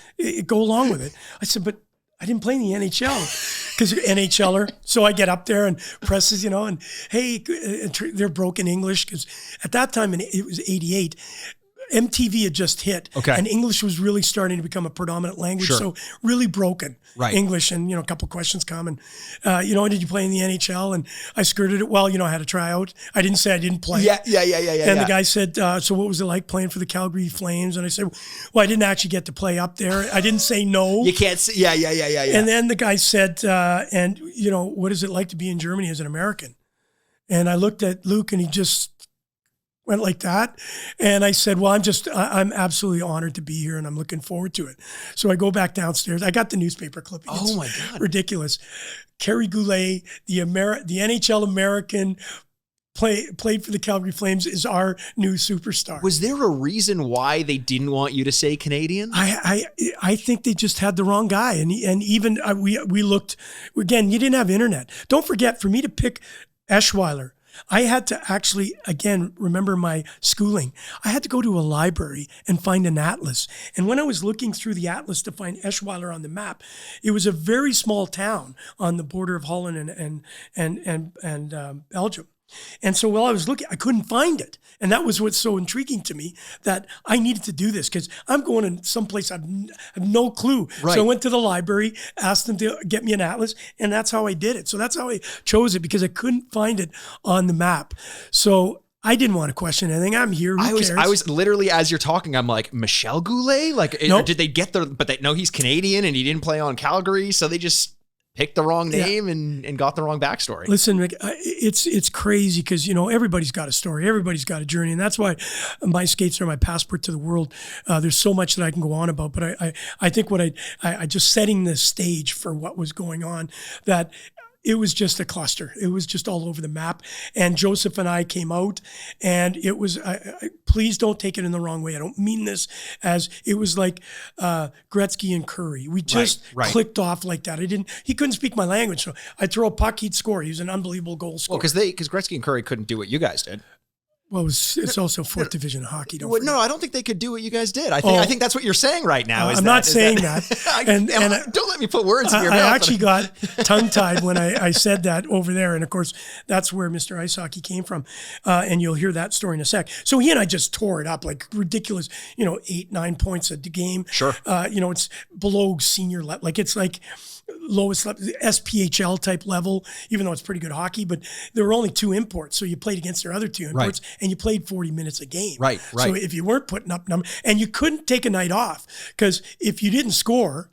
Speaker 3: Go along with it. I said, but I didn't play in the NHL because you're NHLer. So I get up there and presses, and hey, they're broken English because at that time, and it was 88, MTV had just hit, and English was really starting to become a predominant language. So really broken English, and a couple questions come, and did you play in the NHL? And I skirted it. Well, I had a tryout. I didn't say I didn't play.
Speaker 2: Yeah.
Speaker 3: And the guy said, "So what was it like playing for the Calgary Flames?" And I said, "Well, I didn't actually get to play up there. I didn't say no.
Speaker 2: You can't say, yeah.
Speaker 3: And then the guy said, "And what is it like to be in Germany as an American?" And I looked at Luke and he just went like that. And I said, well, I'm absolutely honored to be here and I'm looking forward to it. So I go back downstairs. I got the newspaper clipping.
Speaker 2: Oh my God.
Speaker 3: Ridiculous. Kerry Goulet, the NHL American, played for the Calgary Flames, is our new superstar.
Speaker 2: Was there a reason why they didn't want you to say Canadian?
Speaker 3: I think they just had the wrong guy. And even we looked, again, you didn't have internet. Don't forget, for me to pick Eschweiler, I had to actually, again, remember my schooling. I had to go to a library and find an atlas. And when I was looking through the atlas to find Eschweiler on the map, it was a very small town on the border of Holland and Belgium. And so while I was looking, I couldn't find it. And that was what's so intriguing to me, that I needed to do this because I'm going to someplace I have no clue.
Speaker 2: Right.
Speaker 3: So I went to the library, asked them to get me an atlas, and that's how I did it. So that's how I chose it, because I couldn't find it on the map. So I didn't want to question anything. I'm here. Who cares?
Speaker 2: I was literally, as you're talking, I'm like, Michel Goulet? Like,
Speaker 3: Nope.
Speaker 2: did they get but they know he's Canadian and he didn't play on Calgary, so they just picked the wrong name and got the wrong backstory.
Speaker 3: Listen, Mick, it's crazy because, everybody's got a story. Everybody's got a journey. And that's why my skates are my passport to the world. There's so much that I can go on about. But I think what I just setting the stage for what was going on, that it was just a cluster. It was just all over the map. And Joseph and I came out, and it was, please don't take it in the wrong way. I don't mean this as, it was like Gretzky and Curry. We just clicked off like that. He couldn't speak my language. So I'd throw a puck, he'd score. He was an unbelievable goal scorer.
Speaker 2: Well, because Gretzky and Curry couldn't do what you guys did.
Speaker 3: Well, it's also fourth division hockey.
Speaker 2: No, I don't think they could do what you guys did. I think that's what you're saying right now.
Speaker 3: I'm not saying that. And
Speaker 2: don't let me put words in your mouth.
Speaker 3: I actually got tongue-tied when I said that over there. And of course, that's where Mr. Ice Hockey came from. And you'll hear that story in a sec. So he and I just tore it up like ridiculous, 8-9 points a game.
Speaker 2: Sure.
Speaker 3: It's below senior level. Like it's like lowest level, SPHL type level, even though it's pretty good hockey, but there were only 2 imports. So you played against their other 2 imports and you played 40 minutes a game.
Speaker 2: Right.
Speaker 3: So if you weren't putting up numbers, and you couldn't take a night off, because if you didn't score,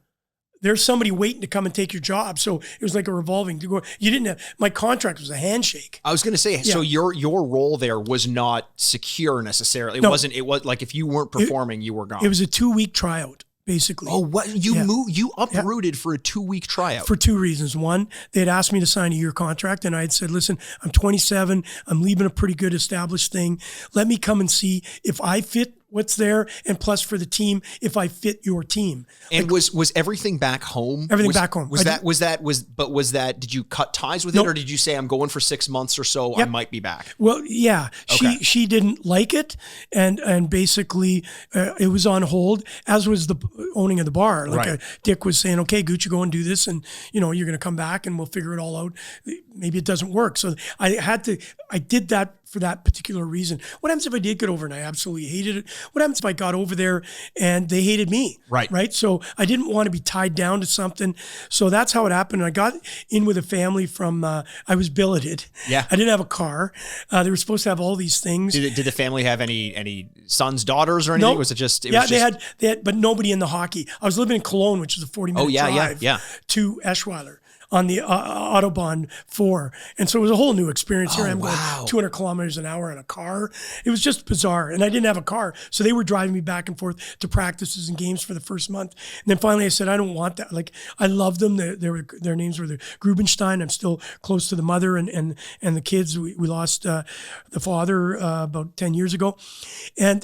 Speaker 3: there's somebody waiting to come and take your job. So it was like a revolving door. You didn't have, my contract was a handshake.
Speaker 2: I was going to say, so your role there was not secure necessarily. It was like, if you weren't performing, you were gone.
Speaker 3: It was a 2-week tryout, basically.
Speaker 2: Oh, what? You uprooted for a 2-week tryout.
Speaker 3: For 2 reasons. One, they had asked me to sign a year contract, and I had said, listen, I'm 27. I'm leaving a pretty good established thing. Let me come and see if I fit what's there, and plus for the team, if I fit your team.
Speaker 2: And was everything back home?
Speaker 3: Everything back home.
Speaker 2: Did you cut ties with it, or did you say, I'm going for 6 months or so, I might be back?
Speaker 3: Well, yeah, she didn't like it, and basically it was on hold, as was the owning of the bar. Like Dick was saying, okay, Gouche, go and do this, and you're going to come back and we'll figure it all out. Maybe it doesn't work. So I did that for that particular reason. What happens if I did get over and I absolutely hated it? What happens if I got over there and they hated me? Right. So I didn't want to be tied down to something. So that's how it happened. And I got in with a family from, I was billeted.
Speaker 2: Yeah.
Speaker 3: I didn't have a car. They were supposed to have all these things.
Speaker 2: Did the family have any sons, daughters, or anything?
Speaker 3: Nope.
Speaker 2: Was it just?
Speaker 3: They had, but nobody in the hockey. I was living in Cologne, which is a 40-minute drive to Eschweiler on the Autobahn 4. And so it was a whole new experience. Here I am going 200 kilometers an hour in a car. It was just bizarre. And I didn't have a car. So they were driving me back and forth to practices and games for the first month. And then finally I said, I don't want that. Like, I love them. Their names were the Grubenstein. I'm still close to the mother and the kids. We lost the father about 10 years ago. And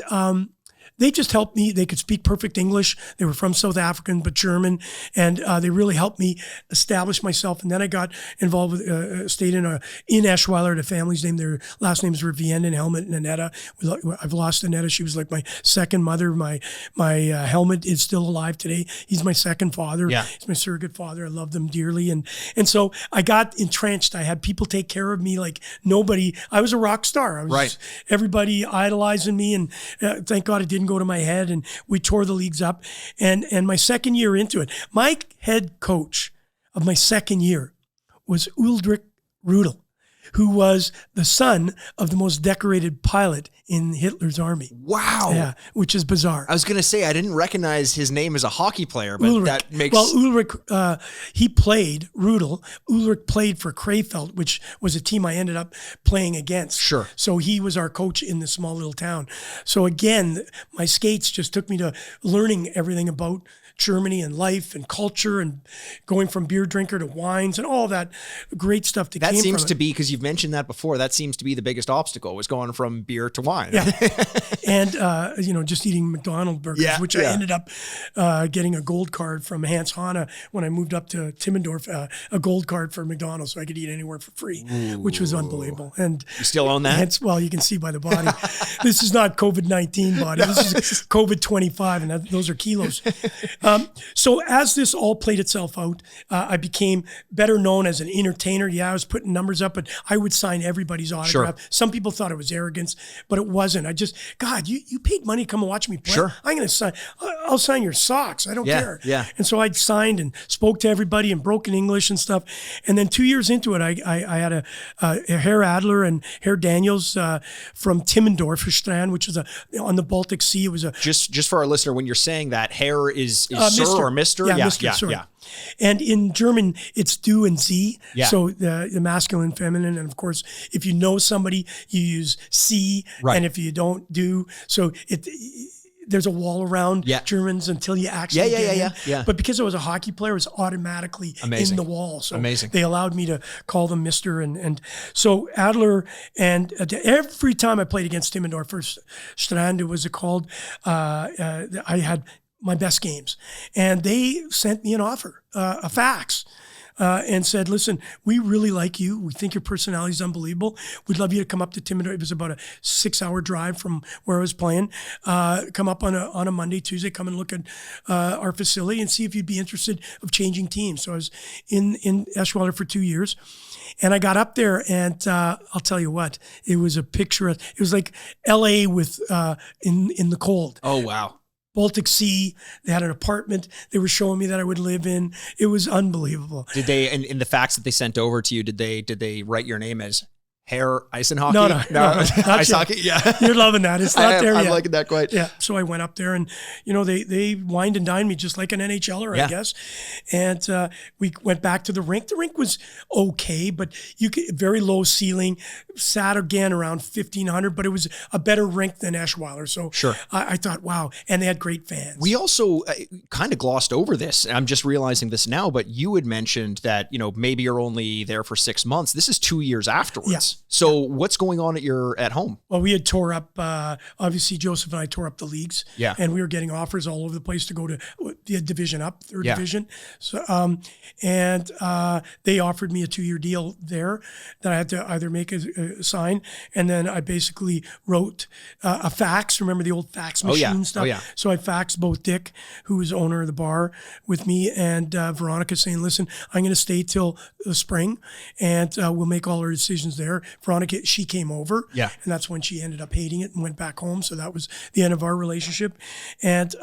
Speaker 3: they just helped me. They could speak perfect English. They were from South Africa, but German. And they really helped me establish myself. And then I got involved with, stayed in Eschweiler, the family's name. Their last names were Vienne and Helmut and Annetta. I've lost Annetta. She was like my second mother. My Helmut is still alive today. He's my second father.
Speaker 2: Yeah.
Speaker 3: He's my surrogate father. I love them dearly. And so I got entrenched. I had people take care of me like nobody. I was a rock star. I was everybody idolizing me. And thank God it didn't go to my head, and we tore the leagues up. And my second year into it, my head coach of my second year was Ulrich Rudel. who was the son of the most decorated pilot in Hitler's army.
Speaker 2: Wow.
Speaker 3: Yeah, which is bizarre.
Speaker 2: I was going to say, I didn't recognize his name as a hockey player, but
Speaker 3: Ulrich.
Speaker 2: that makes...
Speaker 3: Well, Ulrich, he played, Rudel. Ulrich played for Krefeld, which was a team I ended up playing against.
Speaker 2: Sure.
Speaker 3: So he was our coach in the small little town. So again, my skates just took me to learning everything about Germany and life and culture and going from beer drinker to wines and all that great stuff that
Speaker 2: That
Speaker 3: came
Speaker 2: seems
Speaker 3: from
Speaker 2: to
Speaker 3: it.
Speaker 2: be, because you've mentioned that before, that seems to be the biggest obstacle, was going from beer to wine.
Speaker 3: Yeah. And, just eating McDonald's burgers, which I ended up getting a gold card from Hans Hanna when I moved up to Timmendorf, a gold card for McDonald's so I could eat anywhere for free, which was unbelievable. And
Speaker 2: You still own that?
Speaker 3: hence, well, you can see by the body. This is not COVID-19 body. This is COVID-25, and those are kilos. So as this all played itself out, I became better known as an entertainer. Yeah, I was putting numbers up, but I would sign everybody's autograph.
Speaker 2: Sure.
Speaker 3: Some people thought it was arrogance, but it wasn't. I just, God, you paid money to come and watch me play.
Speaker 2: Sure.
Speaker 3: I'm going to sign. I'll sign your socks. I don't care.
Speaker 2: Yeah.
Speaker 3: And so I signed and spoke to everybody in broken English and stuff. And then 2 years into it, I had a Herr Adler and Herr Daniels from Timmendorf Strand, which is on the Baltic Sea. It was a
Speaker 2: Just for our listener, when you're saying that, Herr is Sir
Speaker 3: Mr.
Speaker 2: or Mr.?
Speaker 3: Yeah, Mr. Sorry.
Speaker 2: Yeah.
Speaker 3: And in German, it's du and sie.
Speaker 2: Yeah.
Speaker 3: So the masculine, feminine. And of course, if you know somebody, you use sie.
Speaker 2: Right.
Speaker 3: And if you don't do, so there's a wall around Germans until you actually get in.
Speaker 2: Yeah.
Speaker 3: But because I was a hockey player, it was automatically in the wall. So they allowed me to call them Mr. And so Adler, and every time I played against Timmendorf Strand, it was called, I had my best games. And they sent me an offer, a fax. And said, listen, we really like you. We think your personality is unbelievable. We'd love you to come up to Timmendorf. It was about a 6-hour drive from where I was playing. Come up on a Monday, Tuesday, come and look at our facility and see if you'd be interested of changing teams. So I was in Eschweiler for 2 years. And I got up there, and I'll tell you what, it was a picture. It was like LA with in the cold.
Speaker 2: Oh, wow.
Speaker 3: Baltic Sea. They had an apartment they were showing me that I would live in. It was unbelievable.
Speaker 2: Did they, in the facts that they sent over to you, did they write your name as Herr Eisenhockey?
Speaker 3: No,
Speaker 2: Ice hockey. Yeah.
Speaker 3: You're loving that. It's not there yet.
Speaker 2: I'm liking that quite.
Speaker 3: Yeah. So I went up there, and they wined and dined me just like an NHLer, I guess. And we went back to the rink. The rink was okay, but very low ceiling. Sat again around 1,500, but it was a better rink than Eschweiler. So
Speaker 2: sure.
Speaker 3: I thought, wow, and they had great fans.
Speaker 2: We also kind of glossed over this. I'm just realizing this now, but you had mentioned that maybe you're only there for 6 months. This is 2 years afterwards.
Speaker 3: Yeah.
Speaker 2: So what's going on at home?
Speaker 3: Well, we had tore up, obviously Joseph and I tore up the leagues.
Speaker 2: Yeah.
Speaker 3: And we were getting offers all over the place to go to the division up, third division. So, and they offered me a 2-year deal there that I had to either make a sign. And then I basically wrote a fax. Remember the old fax machine stuff?
Speaker 2: Oh, yeah.
Speaker 3: So I faxed both Dick, who was owner of the bar with me, and Veronica saying, listen, I'm going to stay till the spring and we'll make all our decisions there. Veronica, she came over.
Speaker 2: Yeah.
Speaker 3: And that's when she ended up hating it and went back home. So that was the end of our relationship. And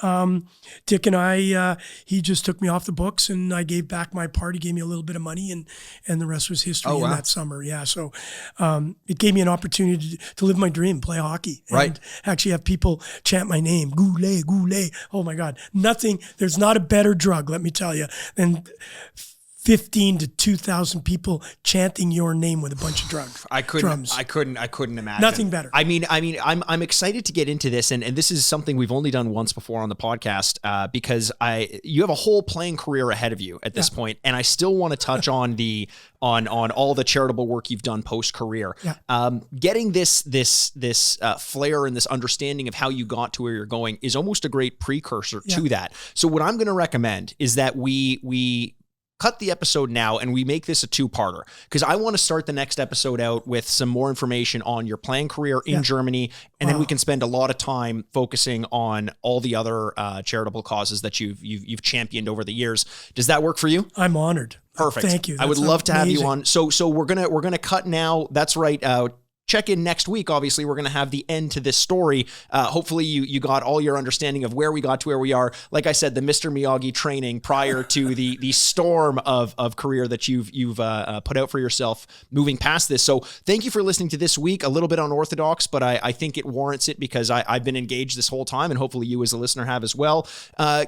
Speaker 3: Dick and I, he just took me off the books, and I gave back my part. He gave me a little bit of money, and the rest was history in that summer. Yeah. So it gave me an opportunity to live my dream, play hockey. And actually have people chant my name, Goulet, Goulet. Oh my God. There's not a better drug, let me tell you, than 15 to 2,000 people chanting your name with a bunch of drums.
Speaker 2: I couldn't imagine.
Speaker 3: Nothing better.
Speaker 2: I mean, I'm excited to get into this, and this is something we've only done once before on the podcast, because you have a whole playing career ahead of you at this point, and I still want to touch on on all the charitable work you've done post career.
Speaker 3: Yeah.
Speaker 2: Getting this flair and this understanding of how you got to where you're going is almost a great precursor to that. So what I'm going to recommend is that we cut the episode now and we make this a 2-parter, because I want to start the next episode out with some more information on your playing career in Germany. And then we can spend a lot of time focusing on all the other charitable causes that you've championed over the years. Does that work for you?
Speaker 3: I'm honored.
Speaker 2: Perfect.
Speaker 3: Thank you.
Speaker 2: I would love to have you on. So we're gonna cut now. That's right. check in next week. Obviously, we're going to have the end to this story. Hopefully you got all your understanding of where we got to where we are. Like I said, the Mr. Miyagi training prior to the storm of career that you've put out for yourself moving past this. So thank you for listening to this week. A little bit unorthodox, but I think it warrants it because I've been engaged this whole time, and hopefully you as a listener have as well.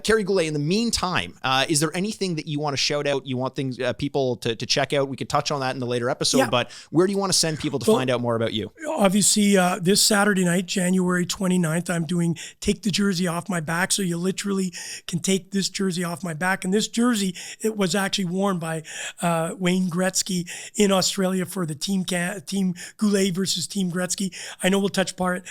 Speaker 2: Kerry Goulet, in the meantime, is there anything that you want to shout out? You want things people to check out? We could touch on that in the later episode, but where do you want to send people to find out more about you?
Speaker 3: Obviously, this Saturday night, January 29th, I'm doing Take the Jersey Off My Back. So you literally can take this jersey off my back. And this jersey, it was actually worn by Wayne Gretzky in Australia for the Team Goulet versus Team Gretzky. I know we'll touch about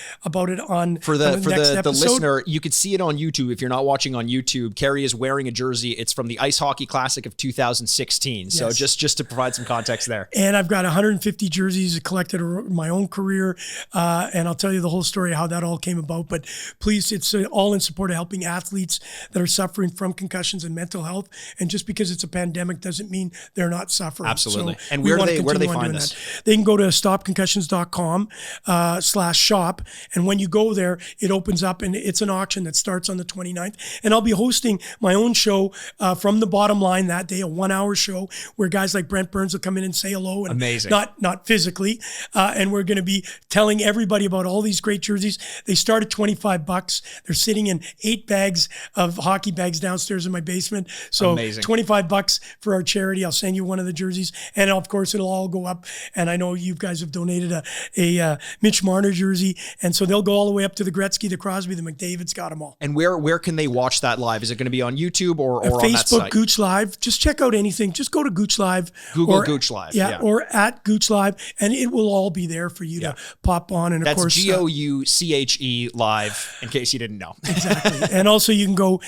Speaker 3: it on
Speaker 2: for
Speaker 3: the next episode.
Speaker 2: The listener, you could see it on YouTube. If you're not watching on YouTube, Kerry is wearing a jersey. It's from the Ice Hockey Classic of 2016. Yes. So just to provide some context there.
Speaker 3: And I've got 150 jerseys collected in my own career. And I'll tell you the whole story, how that all came about. But please, it's all in support of helping athletes that are suffering from concussions and mental health. And just because it's a pandemic doesn't mean they're not suffering.
Speaker 2: Absolutely.
Speaker 3: So
Speaker 2: and where do they find this?
Speaker 3: They can go to StopConcussions.com/shop. And when you go there, it opens up and it's an auction that starts on the 29th. And I'll be hosting my own show from the bottom line that day, a 1-hour show where guys like Brent Burns will come in and say hello. And
Speaker 2: amazing.
Speaker 3: Not physically. And we're going to be telling everybody about all these great jerseys. They start at $25. They're sitting in 8 bags of hockey bags downstairs in my basement. So
Speaker 2: amazing.
Speaker 3: $25 for our charity. I'll send you one of the jerseys. And of course, it'll all go up. And I know you guys have donated a Mitch Marner jersey. And so they'll go all the way up to the Gretzky, the Crosby, the McDavid's, got them all.
Speaker 2: And where can they watch that live? Is it going to be on YouTube or
Speaker 3: Facebook,
Speaker 2: on that site?
Speaker 3: Gouche Live. Just check out anything. Just go to Gouche Live.
Speaker 2: Google Gouche Live.
Speaker 3: Yeah, or at Gouche Live. And it will all be there for you to pop on. And of course,
Speaker 2: that's Gouche Live, in case you didn't know.
Speaker 3: Exactly. And also you can go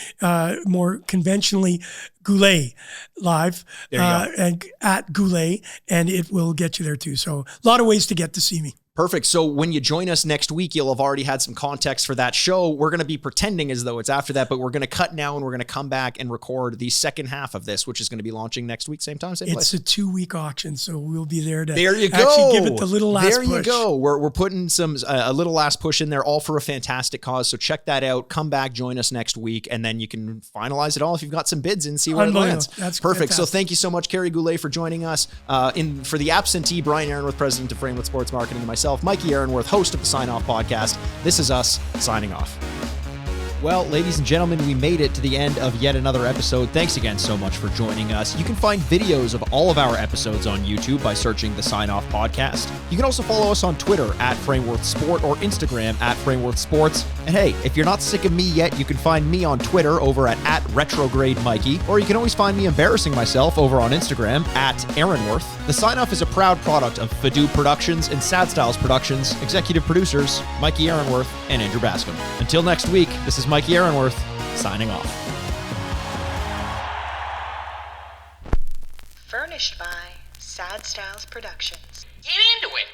Speaker 3: more conventionally Goulet Live and at Goulet, and it will get you there too. So a lot of ways to get to see me.
Speaker 2: Perfect. So when you join us next week, you'll have already had some context for that show. We're going to be pretending as though it's after that, but we're going to cut now and we're going to come back and record the second half of this, which is going to be launching next week, same time, same place.
Speaker 3: It's a 2-week auction, so we'll be there to
Speaker 2: actually
Speaker 3: give it the little last push.
Speaker 2: There you go. We're putting a little last push in there, all for a fantastic cause. So check that out. Come back, join us next week, and then you can finalize it all if you've got some bids and see where it lands.
Speaker 3: That's
Speaker 2: perfect.
Speaker 3: Fantastic.
Speaker 2: So thank you so much, Kerry Goulet, for joining us. For the absentee, Brian Aaronworth, president of Frameworth Sports Marketing, and myself, Mikey Aaronworth, host of the Sign Off podcast. This is us signing off. Well, ladies and gentlemen, we made it to the end of yet another episode. Thanks again so much for joining us. You can find videos of all of our episodes on YouTube by searching the Sign Off podcast. You can also follow us on Twitter at Frameworth Sport or Instagram at Frameworth Sports. And hey, if you're not sick of me yet, you can find me on Twitter over at Retrograde Mikey, or you can always find me embarrassing myself over on Instagram at Aaronworth. The Sign Off is a proud product of Fadoo Productions and Sad Styles Productions, executive producers Mikey Aaronworth and Andrew Bascom. Until next week, this is Mikey Aaronworth, signing off.
Speaker 1: Furnished by Sad Styles Productions.
Speaker 4: Get into it!